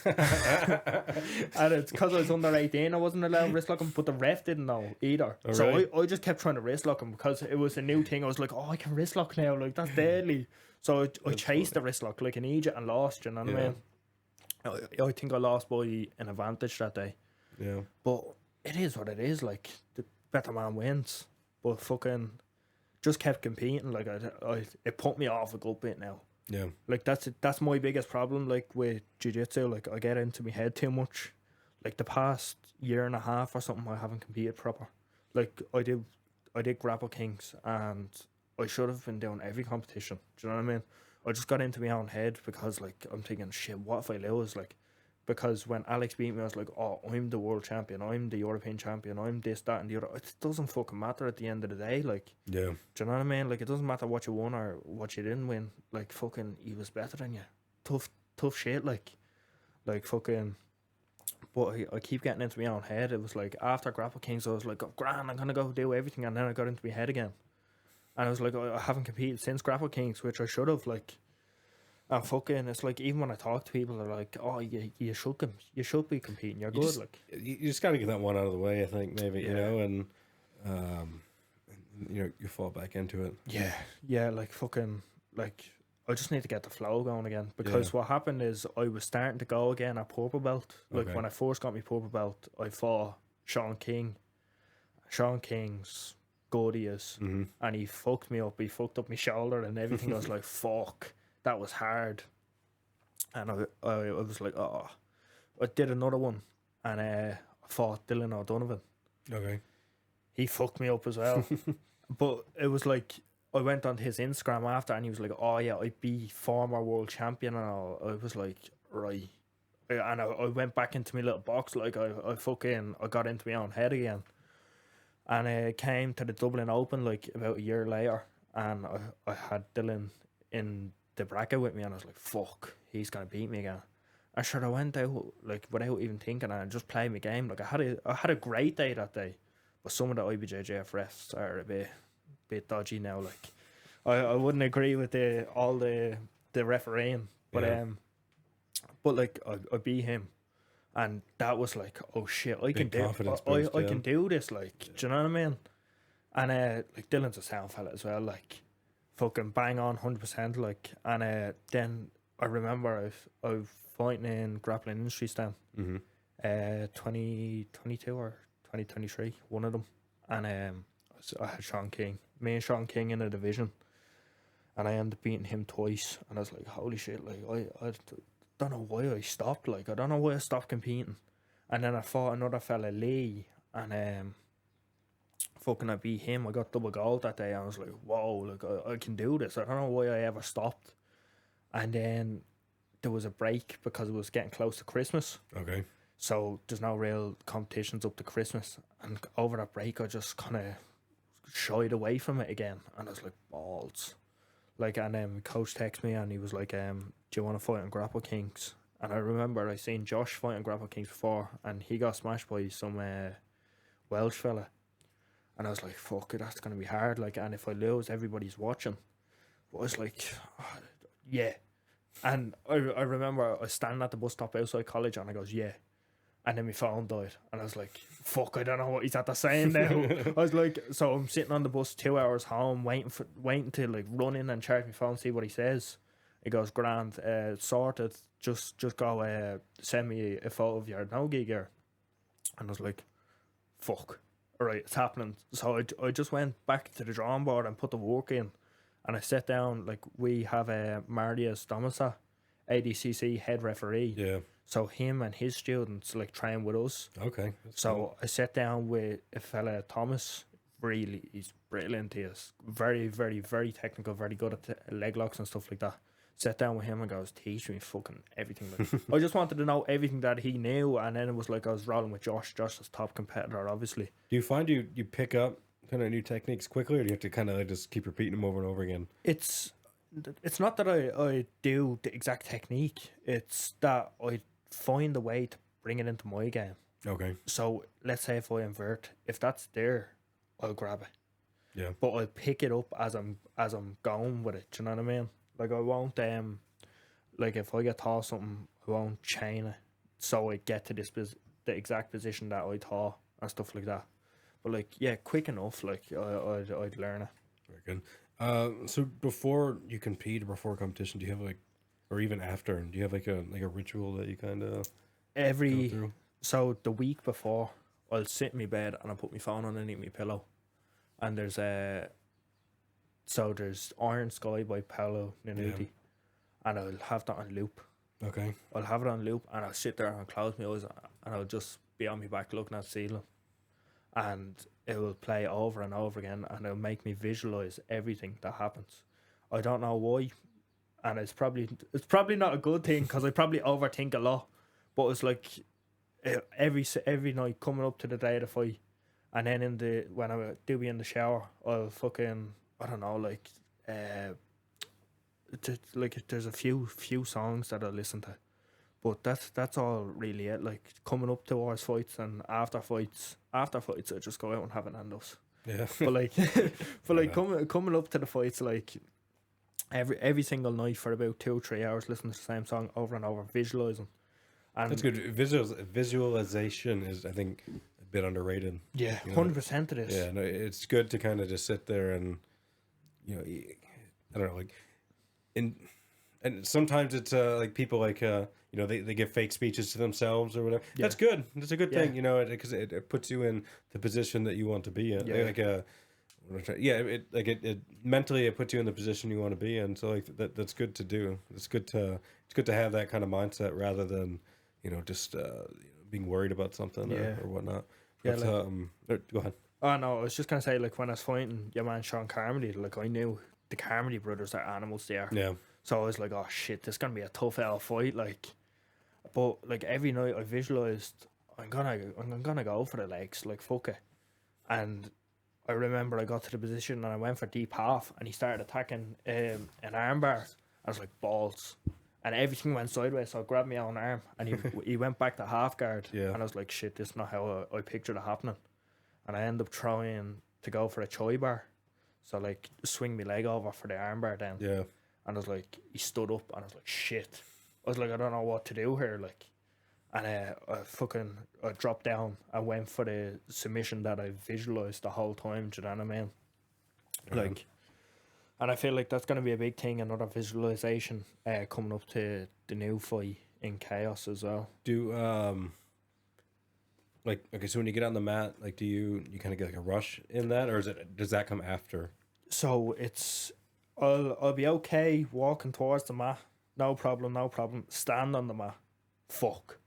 And it's because I was under 18, I wasn't allowed to wrist lock him, but the ref didn't know either. Oh, so really? I just kept trying to wrist lock him because it was a new thing. I was like, oh, I can wrist lock now, like, that's deadly. So I chased the wrist lock like an idiot and lost, you know what I mean? I think I lost by an advantage that day. Yeah. But it is what it is. Like, the better man wins. But fucking just kept competing. Like, it put me off a good bit now. Yeah. Like, that's my biggest problem, like, with Jiu-Jitsu. Like, I get into my head too much. Like, the past year and a half or something, I haven't competed proper. Like, I did Grapple Kings, and I should have been doing every competition. Do you know what I mean? I just got into my own head because, like, I'm thinking, shit, what if I lose? Like, because when Alex beat me, I was like, oh, I'm the world champion, I'm the European champion, I'm this, that, and the other. It doesn't fucking matter at the end of the day. Like, yeah. Do you know what I mean? Like, it doesn't matter what you won or what you didn't win. Like, fucking, he was better than you. Tough shit, like fucking. But I keep getting into my own head. It was like, after Grapple Kings, I was like, oh, grand, I'm gonna go do everything, and then I got into my head again. And I was like, I haven't competed since Grapple Kings, which I should have, like. And fucking, it's like, even when I talk to people, they're like, oh, you should be competing, you're good. Like, you just got to get that one out of the way, I think, maybe, you know, and you fall back into it. Yeah, like, fucking, like, I just need to get the flow going again, because what happened is I was starting to go again at purple belt. Like, when I first got my purple belt, I fought Sean King's good he is, and he fucked me up. He fucked up my shoulder and everything. I was like, fuck, that was hard. And I was like, oh. I did another one, and I fought Dylan O'Donovan. Okay. He fucked me up as well. But it was like, I went on his Instagram after, and he was like, oh yeah, I'd be former world champion and all. I was like, right. And I went back into my little box, like, I got into my own head again. And I came to the Dublin Open, like, about a year later, and I had Dylan in the bracket with me, and I was like, fuck, he's going to beat me again. And sure, I went out, like, without even thinking, and I just played my game. Like, I had a great day that day. but some of the IBJJF refs are a bit dodgy now. Like, I wouldn't agree with all the refereeing, but Yeah. but like I beat him, and that was like, oh shit, I can Big do confidence I boost, yeah. can do this. Like, do you know what I mean? And like Dylan's a sound fella as well. Like, fucking bang on 100%. Like, and then I remember I was fighting in Grappling Industries then. 2022 or 2023, one of them, and I had Sean King, me and Sean King in a division, and I ended up beating him twice, and I was like, holy shit, like I don't know why I stopped, like I don't know why I stopped competing, and then I fought another fella, Lee, and fucking I beat him. I got double gold that day. I was like, whoa, like I can do this. I don't know why I ever stopped. And then there was a break because it was getting close to Christmas. Okay. So there's no real competitions up to Christmas. And over that break, I just kind of shied away from it again. And I was like, balls. Like, and then coach texted me and he was like, do you want to fight on Grapple Kings? And I remember I seen Josh fight on Grapple Kings before, and he got smashed by some Welsh fella. And I was like, fuck it, that's going to be hard. Like, and if I lose, everybody's watching. But I was like, oh, yeah. And I remember I was standing at the bus stop outside college, and I goes, yeah. And then my phone died. And I was like, fuck, I don't know what he's at the saying now. I was like, so I'm sitting on the bus 2 hours home, waiting to like run in and charge my phone, see what he says. He goes, grand, sorted. Just go send me a photo of your no-gi gear. And I was like, fuck. All right, it's happening. So I just went back to the drawing board and put the work in. And I sat down, like, we have Marius Domasa, ADCC head referee. Yeah. So him and his students, like, train with us. Okay. So I sat down with a fella, Thomas. Really, he's brilliant. He is very, very, very technical, very good at leg locks and stuff like that. Sat down with him and goes, teach me fucking everything. Like, I just wanted to know everything that he knew, and then it was like I was rolling with Josh. Josh is top competitor, obviously. Do you find you pick up kind of new techniques quickly, or do you have to kind of like just keep repeating them over and over again? It's not that I do the exact technique. It's that I find a way to bring it into my game. Okay. So let's say if I invert, if that's there, I'll grab it. Yeah. But I'll pick it up as I'm going with it. Do you know what I mean? Like, I won't like if I get taught something, I won't chain it so I get to the exact position that I taught and stuff like that. But like, yeah, quick enough. Like, I'd learn it. Very good. So before you compete or before competition, do you have like, or even after, do you have like a ritual that you kind of go through? So the week before, I'll sit in my bed and I'll put my phone underneath my pillow, and there's Iron Sky by Paolo Nanuti, and I'll have that on loop. Okay. I'll have it on loop, and I'll sit there and I'll close my eyes, and I'll just be on my back looking at the ceiling, and it will play over and over again, and it'll make me visualize everything that happens. I don't know why, and it's probably not a good thing because I probably overthink a lot, but it's like every night coming up to the day of the fight, and then when I do be in the shower, I'll fucking, I don't know, like there's a few songs that I listen to, but that's all really it. Like, coming up towards fights and after fights, I just go out and have an Nando's. Yeah. But like coming up to the fights, like every single night for about 2 or 3 hours, listening to the same song over and over, visualizing. And that's good. Visualization is, I think, a bit underrated. Yeah, 100% it is. Yeah, no, it's good to kind of just sit there and, you know, I don't know, like, and sometimes it's like people like you know, they give fake speeches to themselves or whatever. Yeah. That's good. That's a good thing, you know, because it puts you in the position that you want to be in. It mentally it puts you in the position you want to be in. So like that's good to do. It's good to have that kind of mindset rather than, you know, just being worried about something or whatnot. But, go ahead. Oh no, I was just gonna say, like, when I was fighting your man Sean Carmody, like, I knew the Carmody brothers are animals there. Yeah. So I was like, oh shit, this is gonna be a tough L fight, like. But like, every night I visualized I'm gonna go for the legs, like, fuck it. And I remember I got to the position and I went for deep half, and he started attacking an armbar. I was like, balls. And everything went sideways, so I grabbed my own arm, and he went back to half guard. Yeah. And I was like, shit, this is not how I pictured it happening. and I end up trying to go for a choi bar. So, like, swing my leg over for the armbar then. Yeah. And I was like, he stood up, and I was like, shit. I was like, I don't know what to do here, like. And I dropped down. I went for the submission that I visualized the whole time. Do you know what I mean? Yeah. Like, and I feel like that's gonna be a big thing. Another visualization coming up to the new fight in Chaos as well. Like, okay, so when you get on the mat, like, do you kind of get like a rush in that, or does that come after? So I'll be okay walking towards the mat. No problem. Stand on the mat. Fuck.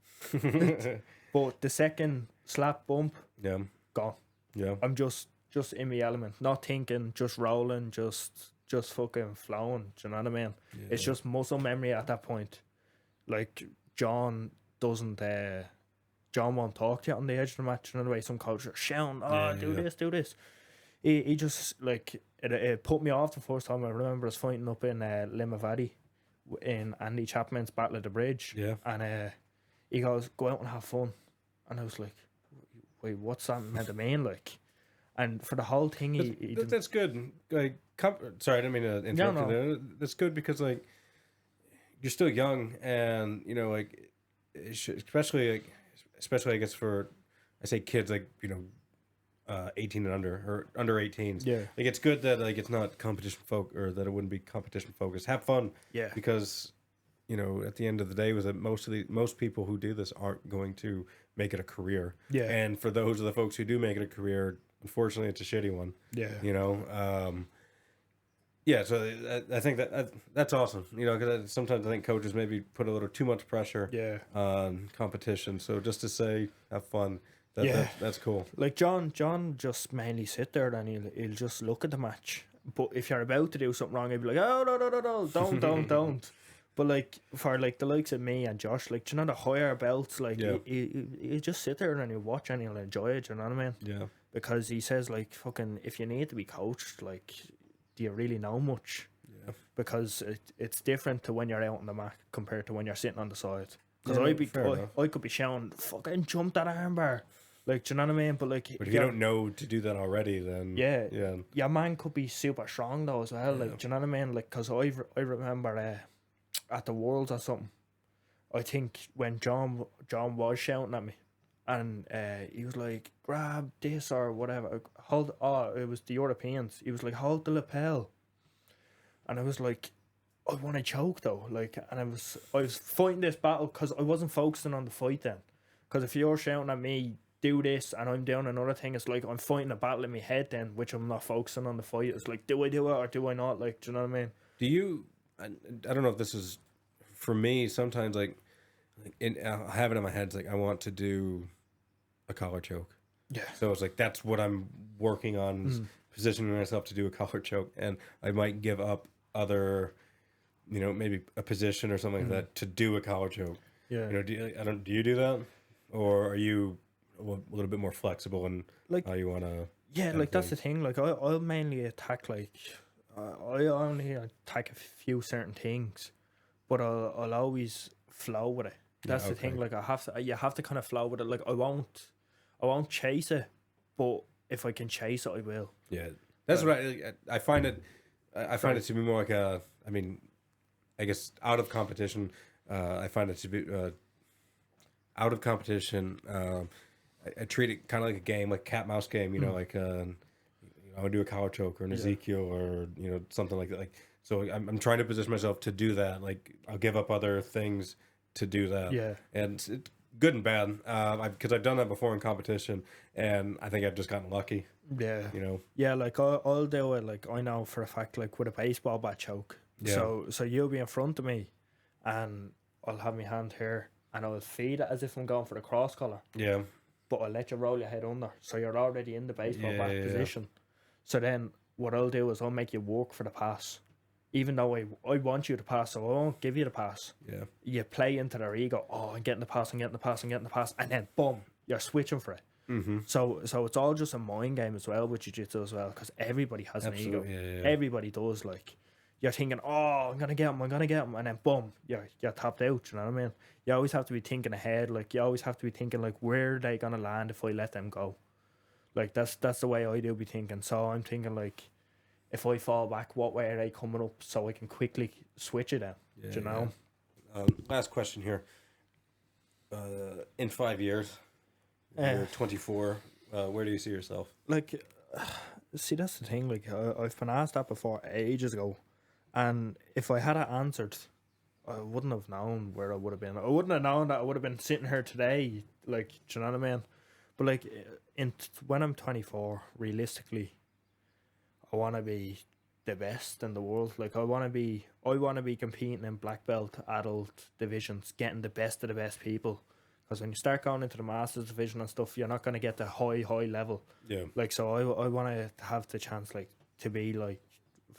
But the second slap bump, Yeah. gone. Yeah. I'm just in my element, not thinking, just rolling, just fucking flowing. Do you know what I mean? Yeah. It's just muscle memory at that point. Like John won't talk to you on the edge of the match. You know the way some coaches are shouting, do this. He just, like, it put me off the first time. I remember us fighting up in Limavady in Andy Chapman's Battle of the Bridge. Yeah. And he goes, go out and have fun. And I was like, wait, what's that meant to mean? Like, and for the whole thing, that's good. Like, sorry, I didn't mean to interrupt you there. That's good because, like, you're still young, and you know, like, especially I guess for, I say kids, like, you know, 18 and under, or under 18s. Yeah. Like, it's good that, like, it's not or that it wouldn't be competition focused. Have fun. Yeah. Because, you know, at the end of the day, was that most people who do this aren't going to make it a career. Yeah. And for those of the folks who do make it a career, unfortunately, it's a shitty one. Yeah. You know. Yeah. So I think that's awesome. You know, because sometimes I think coaches maybe put a little too much pressure. Yeah. On competition. So just to say, have fun. That's cool. Like John just mainly sit there and he'll just look at the match. But if you're about to do something wrong, he'll be like, oh, no, don't. But, like, for, like, the likes of me and Josh, like, do you know, the higher belts, like, Yeah. he just sit there and he'll watch and he'll enjoy it, do you know what I mean? Yeah. Because he says, like, fucking, if you need to be coached, like, do you really know much? Yeah. Because it's different to when you're out on the mat compared to when you're sitting on the side. Because Yeah, I could be shouting, fucking jump that armbar. Like, do you know what I mean? But, like, But if you don't know to do that already, then yeah, yeah, your man could be super strong though as well. Like, do you know what I mean? Like, because I remember at the Worlds or something, I think when John was shouting at me, and he was like, grab this or whatever, it was the Europeans. He was like, hold the lapel, and I was like, I want to choke though. Like, and I was fighting this battle because I wasn't focusing on the fight then. Because if you're shouting at me, do this, and I'm doing another thing, it's like I'm fighting a battle in my head then, which I'm not focusing on the fight. It's like, do I do it or do I not? Like, do you know what I mean? Do you? I don't know if this is for me. Sometimes, like I have it in my head. It's like I want to do a collar choke. Yeah. So it's like that's what I'm working on, is positioning myself to do a collar choke, and I might give up other, you know, maybe a position or something like that to do a collar choke. Yeah. You know, do you do that, or are you a little bit more flexible in like how you want to? Yeah, like that's the thing. Like I'll mainly attack, like I only attack a few certain things, but I'll always flow with it. That's the thing. Like you have to kind of flow with it. Like I won't chase it, but if I can chase it, I will. Yeah, that's what I find it. I find it to be more like a. I mean, I guess out of competition, I find it to be out of competition. I treat it kind of like a game, like cat mouse game. You know, like I would do a collar choke or an Ezekiel or something like that. Like so, I'm trying to position myself to do that. Like I'll give up other things to do that. Yeah, and it's good and bad. Because I've done that before in competition, and I think I've just gotten lucky. Yeah, Yeah, like I'll do it. Like I know for a fact, like with a baseball bat choke. Yeah. So you'll be in front of me, and I'll have my hand here, and I'll feed it as if I'm going for the cross collar. Yeah. But I'll let you roll your head under, so you're already in the baseball bat position. So then what I'll do is I'll make you work for the pass, even though I want you to pass, so I won't give you the pass. Yeah. You play into their ego. Oh, I'm getting the pass, and then boom, you're switching for it. Mm-hmm. So it's all just a mind game as well with jiu-jitsu as well, because everybody has an ego. Yeah. Everybody does. Like you're thinking, oh, I'm gonna get him, and then boom, you're tapped out. You know what I mean? You always have to be thinking ahead. Like you always have to be thinking like, where are they gonna land if I let them go? Like that's the way I do be thinking. So I'm thinking like, if I fall back, what way are they coming up so I can quickly switch it out? Yeah, Do you know? last question here. In 5 years, you're 24. Where do you see yourself? Like, see, that's the thing. Like, I've been asked that before ages ago, and if I had it answered, I wouldn't have known where I would have been. I wouldn't have known that I would have been sitting here today. Like, do you know what I mean? But like, when I'm 24, realistically, I want to be the best in the world. Like, I want to be competing in black belt adult divisions, getting the best of the best people. Because when you start going into the masters division and stuff, you're not going to get the high level. Yeah. Like, so I want to have the chance, like, to be like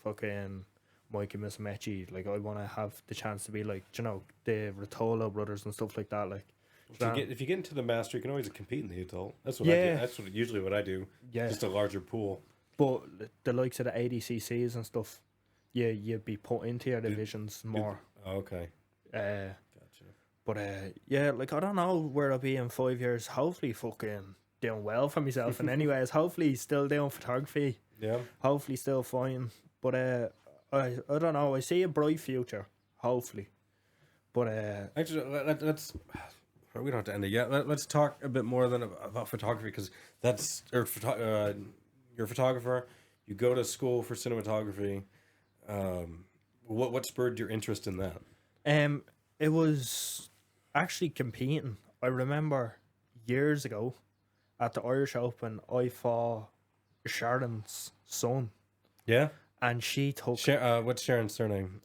fucking Mikey Musumeci. Like, I want to have the chance to be like, you know, the Rotolo brothers and stuff like that. Like, If you get into the master, you can always compete in the adult. That's what I do. That's usually what I do. Yeah. Just a larger pool. But the likes of the ADCCs and stuff, you'd be put into your divisions more. Okay. Gotcha. But yeah, like, I don't know where I'll be in 5 years. Hopefully fucking doing well for myself. And anyways, hopefully still doing photography. Yeah. Hopefully still fine. But I don't know. I see a bright future. Hopefully. But actually, let's. We don't have to end it yet. Let's talk a bit more than about photography, because that's you're a photographer. You go to school for cinematography. What spurred your interest in that? It was actually competing. I remember years ago at the Irish Open, I fought Sharon's son. Yeah. And she took... what's Sharon's surname?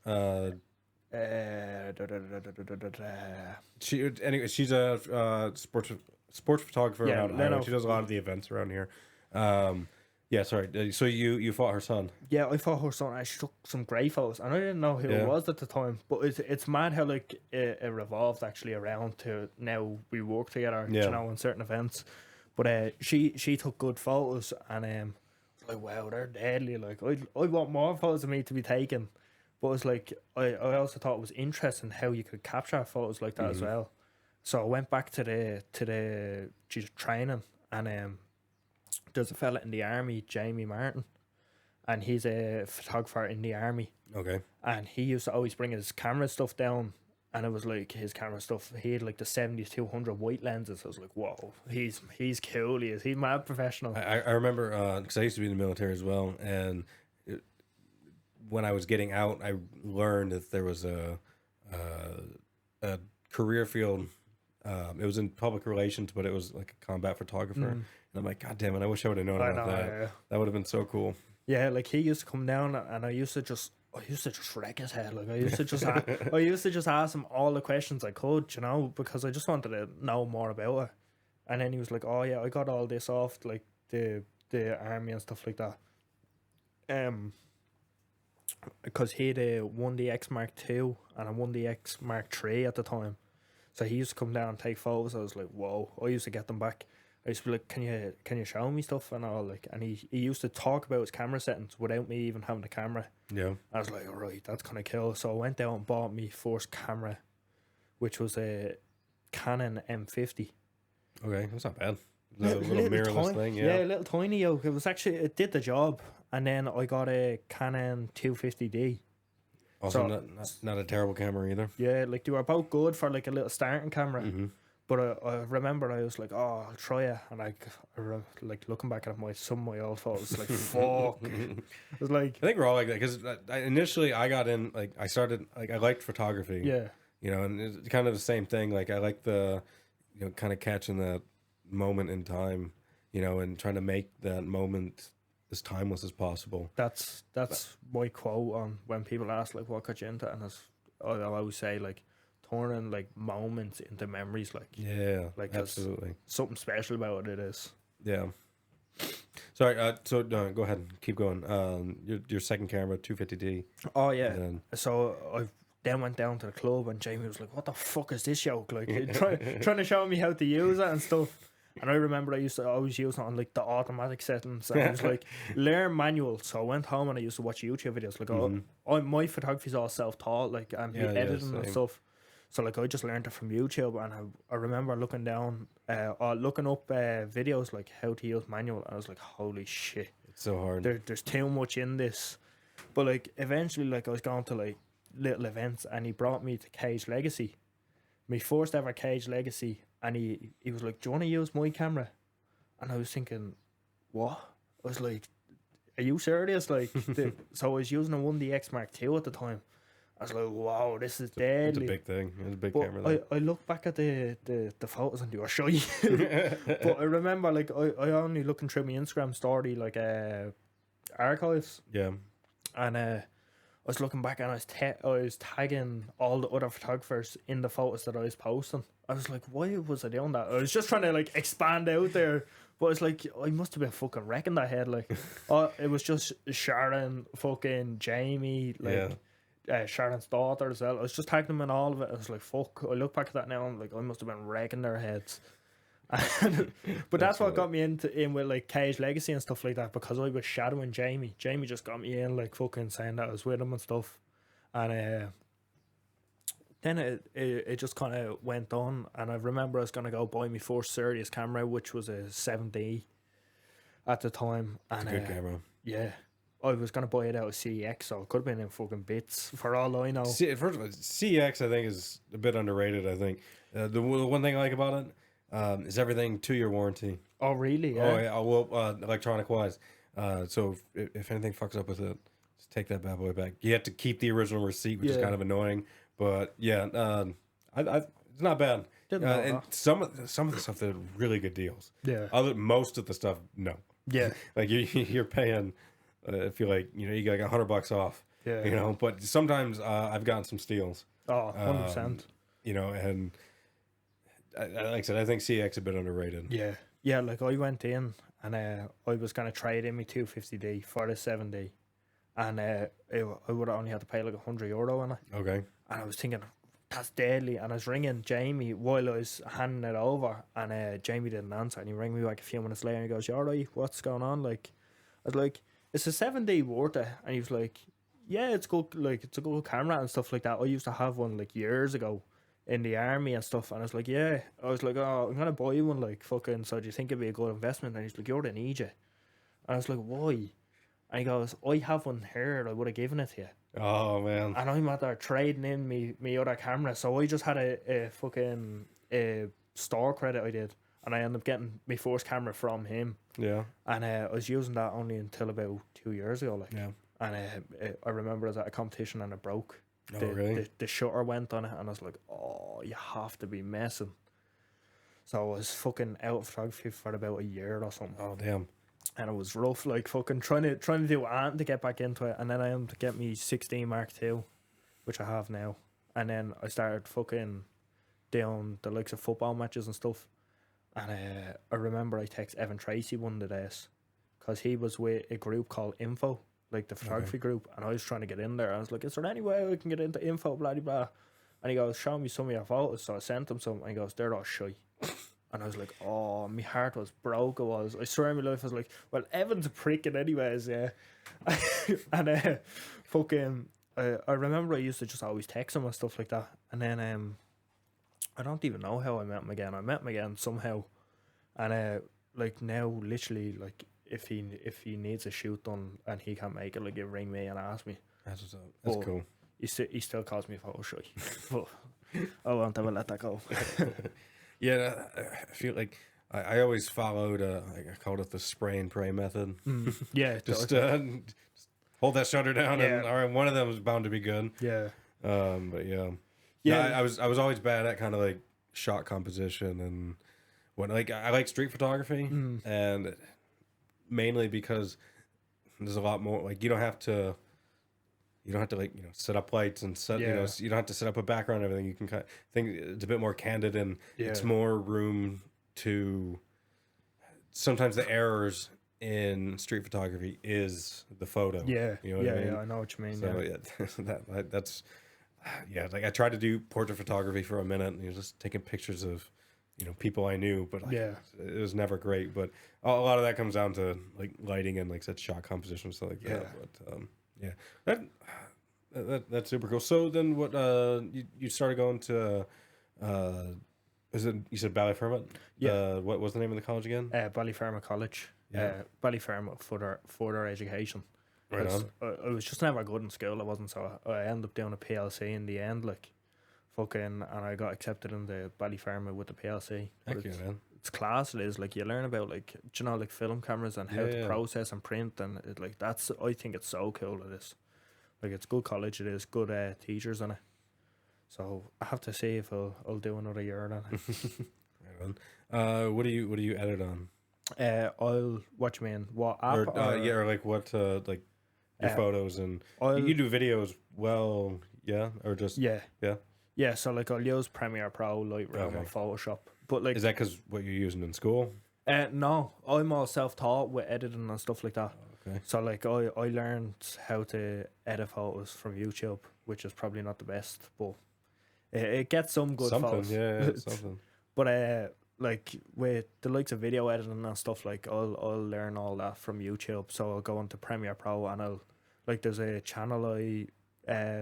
She's a sports photographer around Iowa. She does a lot of the events around here. Yeah, sorry. So you fought her son? Yeah, I fought her son, and she took some great photos, and I didn't know who it was at the time. But it's mad how like it revolved actually around to now we work together, you know, in certain events. But she took good photos, and like, wow, they're deadly. Like, I want more photos of me to be taken. But it's like I also thought it was interesting how you could capture photos like that as well. So I went back to the training, and there's a fella in the army, Jamie Martin, and he's a photographer in the army. Okay. And he used to always bring his camera stuff down, and it was like his camera stuff. He had like the 70-200 white lenses. I was like, whoa, he's cool. He's mad professional. I remember because I used to be in the military as well, and when I was getting out, I learned that there was a career field. It was in public relations, but it was like a combat photographer. And I'm like, God damn it, I wish I would have known about that. Yeah. That would have been so cool. Yeah, like he used to come down, and I used to just wreck his head. Like I used to just ask him all the questions I could, you know, because I just wanted to know more about it. And then he was like, "Oh yeah, I got all this off like the army and stuff like that." Because he had won the X Mark II and I won the X Mark III at the time. So he used to come down and take photos. I was like, whoa. I used to get them back. I used to be like, can you show me stuff and all? Like, and he used to talk about his camera settings without me even having the camera. Yeah. I was like, all right, that's kind of cool. So I went down and bought me first camera, which was a Canon M50. Okay, that's not bad. The little mirrorless thing, yeah. Yeah, a little tiny yoke. It did the job. And then I got a Canon 250D. Also, not a terrible camera either. Yeah, like they were both good for like a little starting camera. But I remember I was like, oh, I'll try it. And like looking back at some of my old photos, like, fuck. It was like... I think we're all like that, because initially I got in, like, I started, like, I liked photography. Yeah. You know, and it's kind of the same thing. Like, I like the, you know, kind of catching that moment in time, you know, and trying to make that moment as timeless as possible. That's my quote on when people ask like what got you into it, and I always say like turning like moments into memories. Like, yeah, like absolutely something special about it is. Yeah. Sorry. So go ahead and keep going. Your second camera, 250D. Oh yeah. So I then went down to the club, and Jamie was like, "What the fuck is this yoke?" Like trying to show me how to use it and stuff. And I remember I used to always use it on like the automatic settings. And I was like, learn manual. So I went home and I used to watch YouTube videos. Like, my photography is all self-taught, like, and editing and stuff. So like I just learned it from YouTube, and I remember looking down, or looking up videos like how to use manual, and I was like, holy shit, It's so hard. there's too much in this. But like eventually, like I was going to like little events, and he brought me to Cage Legacy, my first ever Cage Legacy, and he was like, do you want to use my camera? And I was thinking, what? I was like, are you serious? Like, so I was using a 1DX Mark II at the time. I was like, wow, this is deadly. It's a big thing. It's a big but camera. I look back at the photos and they were shy. But I remember, like, I only looking through my Instagram story, like, archives. Yeah. And I was looking back, and I was tagging all the other photographers in the photos that I was posting. I was like, why was I doing that? I was just trying to like expand out there, but it's like I must have been fucking wrecking that head. Like, it was just Sharon, fucking Jamie, like Sharon's daughter as well. I was just tagging them in all of it. I was like, fuck. I look back at that now, and I'm like, I must have been wrecking their heads. But that's what got me in with like Cage Legacy and stuff like that, because I was shadowing Jamie. Jamie just got me in, like, fucking saying that I was with him and stuff, and then it just kind of went on. And I remember I was gonna go buy my first serious camera, which was a 7D at the time. And It's a good camera. Yeah, I was gonna buy it out of CX, so it could have been in fucking bits for all I know. First of all, CX I think is a bit underrated. I think the one thing I like about it is everything 2-year warranty. Oh really? Yeah. Oh yeah. Well, electronic wise. So if anything fucks up with it, just take that bad boy back. You have to keep the original receipt, which is kind of annoying. But yeah, it's not bad. And some of the stuff, they're really good deals. Yeah. Most of the stuff, no. Yeah. Like you're paying. I feel like you got like $100 off. Yeah. You know, but sometimes I've gotten some steals. Oh, 100%. You know, and like I said, I think CX a bit underrated. Yeah. Yeah, like I went in and I was going to trade in my 250D for the 7D. And I would have only had to pay like €100 on it. Okay. And I was thinking, that's deadly. And I was ringing Jamie while I was handing it over. And Jamie didn't answer. And he rang me back a few minutes later and he goes, you alright? What's going on? Like, I was like, it's a 7D worth it. And he was like, yeah, it's good. Like, it's a good camera and stuff like that. I used to have one like years ago in the army and stuff. And I was like, yeah. I was like, oh, I'm going to buy one, like, fucking, so do you think it'd be a good investment? And he's like, you're the need you. And I was like, why? And he goes, I have one here, I would have given it to you. Oh man. And I'm out there trading in me other camera. So I just had a fucking store credit I did. And I ended up getting my first camera from him. Yeah. And I was using that only until about 2 years ago. Like. Yeah. And I remember I was at a competition and it broke. Oh, really? The shutter went on it, and I was like, oh, you have to be messing. So I was fucking out of photography for about a year or something. Oh damn. And it was rough, like fucking trying to do anything to get back into it. And then I ended up get me 16 Mark II, which I have now. And then I started fucking doing the likes of football matches and stuff. And I remember I texted Evan Tracy one of the days, because he was with a group called Info, like the photography group, and I was trying to get in there. I was like, is there any way I can get into Info, blah, blah, blah? And he goes, show me some of your photos. So I sent him some, and he goes, they're all shy. And I was like, oh, my heart was broke. I swear in my life, I was like, well, Evan's a prick in anyways, yeah. And fucking, I remember I used to just always text him and stuff like that. And then I don't even know how I met him again. I met him again somehow. And like now, literally, like if he needs a shoot done and he can't make it, like he'll ring me and ask me. That's what's up. That's cool. He still calls me photo shy. But I won't ever let that go. Yeah, I feel like I always followed, I called it the spray and pray method. Yeah. just hold that shutter down, and all right, one of them was bound to be good. Yeah. But yeah, I was always bad at kind of like shot composition, and when I like street photography, and mainly because there's a lot more, like you don't have to like set up lights and set you don't have to set up a background and everything. You can kind of think it's a bit more candid, and it's more room to. Sometimes the errors in street photography is the photo. Yeah, you know what I mean? Yeah, I know what you mean. So that's like I tried to do portrait photography for a minute, and just taking pictures of people I knew, but it was never great. But a lot of that comes down to like lighting and like that shot composition and stuff like that. But That's super cool. So then, what? You started going to, is it? You said Ballyfermot? Yeah. What was the name of the college again? Ballyfermot College. Yeah. Ballyfermot further education. Right on. I was just never good in school. I wasn't, so I ended up doing a PLC in the end, like fucking, and I got accepted in the Ballyfermot with the PLC. Heck yeah, man. It's class. It is, like, you learn about, like, do you know, like film cameras and how to process and print, and it, like, that's, I think it's so cool. It is, like, it's good college. It is good teachers in it. So I have to see if I'll do another year on it. Right on. What do you edit on? What you mean? What app? Or like what like your photos and you do videos well, yeah, or just yeah. So like I'll use Premiere Pro, Lightroom, or Photoshop. But like, is that because what you're using in school? No, I'm all self-taught with editing and stuff like that. Okay. So like I learned how to edit photos from YouTube, which is probably not the best, but it gets some good photos. Yeah, something. But like with the likes of video editing and stuff, like I'll learn all that from YouTube. So I'll go into Premiere Pro and I'll, like, there's a channel I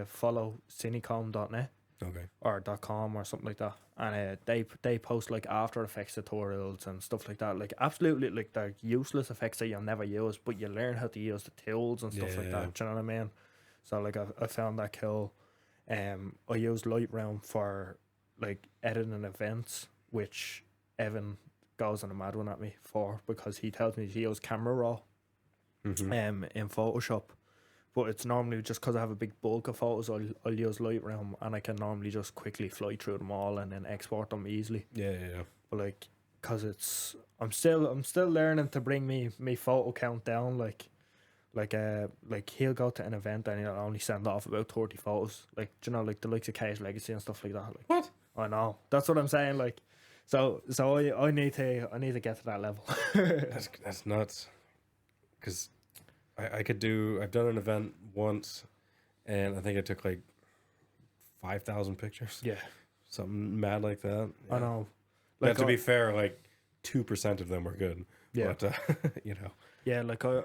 follow, cinecom.net. Okay. Or .com or something like that, and they post like After Effects tutorials and stuff like that. Like, absolutely, like, they're useless effects that you'll never use, but you learn how to use the tools and stuff like that. Do you know what I mean? So like I found that cool. I used Lightroom for like editing events, which Evan goes on a mad one at me for, because he tells me he uses Camera Raw in Photoshop. But it's normally just because I have a big bulk of photos, I'll use Lightroom, and I can normally just quickly fly through them all and then export them easily. Yeah. But like, cause I'm still learning to bring me photo count down. Like he'll go to an event and he'll only send off about 30 photos. Like, do you know, like the likes of Cage Legacy and stuff like that. Like, what? I know. That's what I'm saying. Like, so I need to get to that level. That's nuts. Because I've done an event once, and I think I took like 5,000 pictures. Yeah. Something mad like that. Yeah. I know. Like, to be fair, like 2% of them were good. Yeah. But, you know. Yeah, like I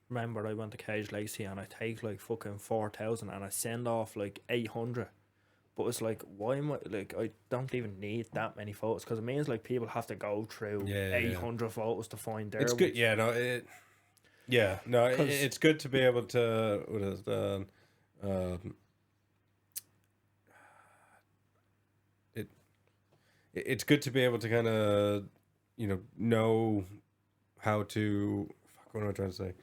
remember I went to Cage Legacy and I take like fucking 4,000 and I send off like 800. But it's like, why am I, like, I don't even need that many photos, because it means like people have to go through 800 photos to find their. It's good. Yeah, no, it's good to be able to. What is the? It's good to be able to kind of, know how to. Fuck, what am I trying to say?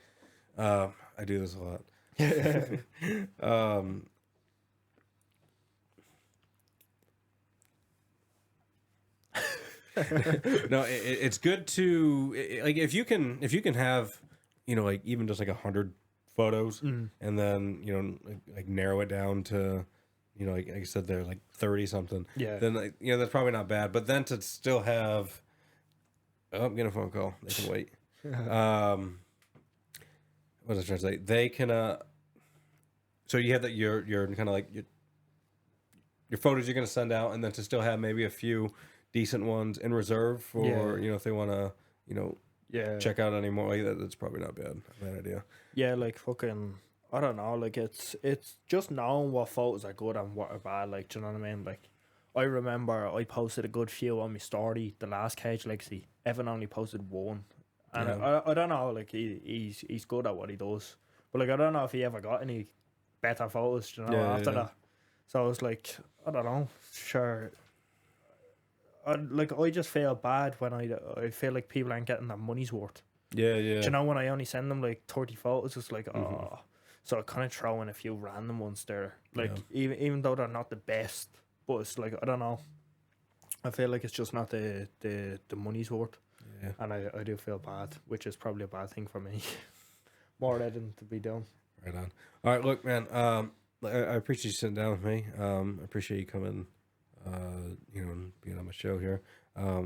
I do this a lot. No, it's good to like if you can have, like even just like 100 photos, and then like narrow it down to, like I said, there like 30 something. Yeah. Then like, that's probably not bad. But then to still have, I'm getting a phone call. They can wait. What was I trying to say? They can. So you have that your kind of like your photos you're gonna send out, and then to still have maybe a few decent ones in reserve for if they want to check out any more. Like that's probably not bad idea. Yeah, like fucking, I don't know, like it's just knowing what photos are good and what are bad. Like, do you know what I mean? Like, I remember I posted a good few on my story the last Cage Legacy. Evan only posted one, and I don't know, like he's good at what he does, but like I don't know if he ever got any better photos, after that. So I was like, I don't know, sure. I just feel bad when I feel like people aren't getting their money's worth. Yeah. Do you know, when I only send them like 30 photos, it's like, so I kind of throw in a few random ones there. Like, even though they're not the best, but it's like, I don't know. I feel like it's just not the money's worth. Yeah. And I do feel bad, which is probably a bad thing for me. More editing to be done. Right on. All right, look, man, I appreciate you sitting down with me. I appreciate you coming, being on my show here. I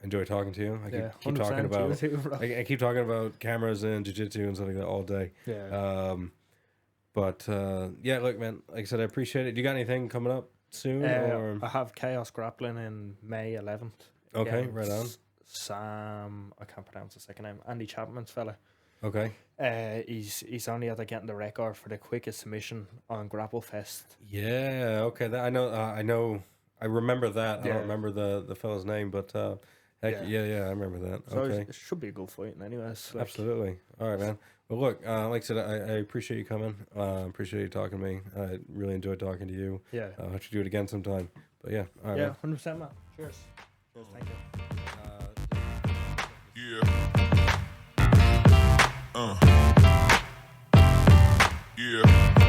enjoy talking to you. I keep talking about I keep talking about cameras and jiu-jitsu and stuff like that all day. Yeah. But look, man, like I said, I appreciate it. Do you got anything coming up soon? Or I have Chaos Grappling in May 11th. Okay, right on. Sam, I can't pronounce the second name. Andy Chapman's fella. Okay. He's only after getting the record for the quickest submission on Grapple Fest. Yeah, okay. That I know. I remember that. I Yeah. don't remember the fellow's name, but heck, Yeah. I remember that. So Okay, it should be a good fight, anyways. Like, absolutely. All right, man. Well, look, like I said, I appreciate you coming. Appreciate you talking to me. I really enjoyed talking to you. Yeah. I hope you do it again sometime. But yeah, all right. Yeah, Man. 100%, man. Cheers. Cheers, thank you. Yeah. Yeah.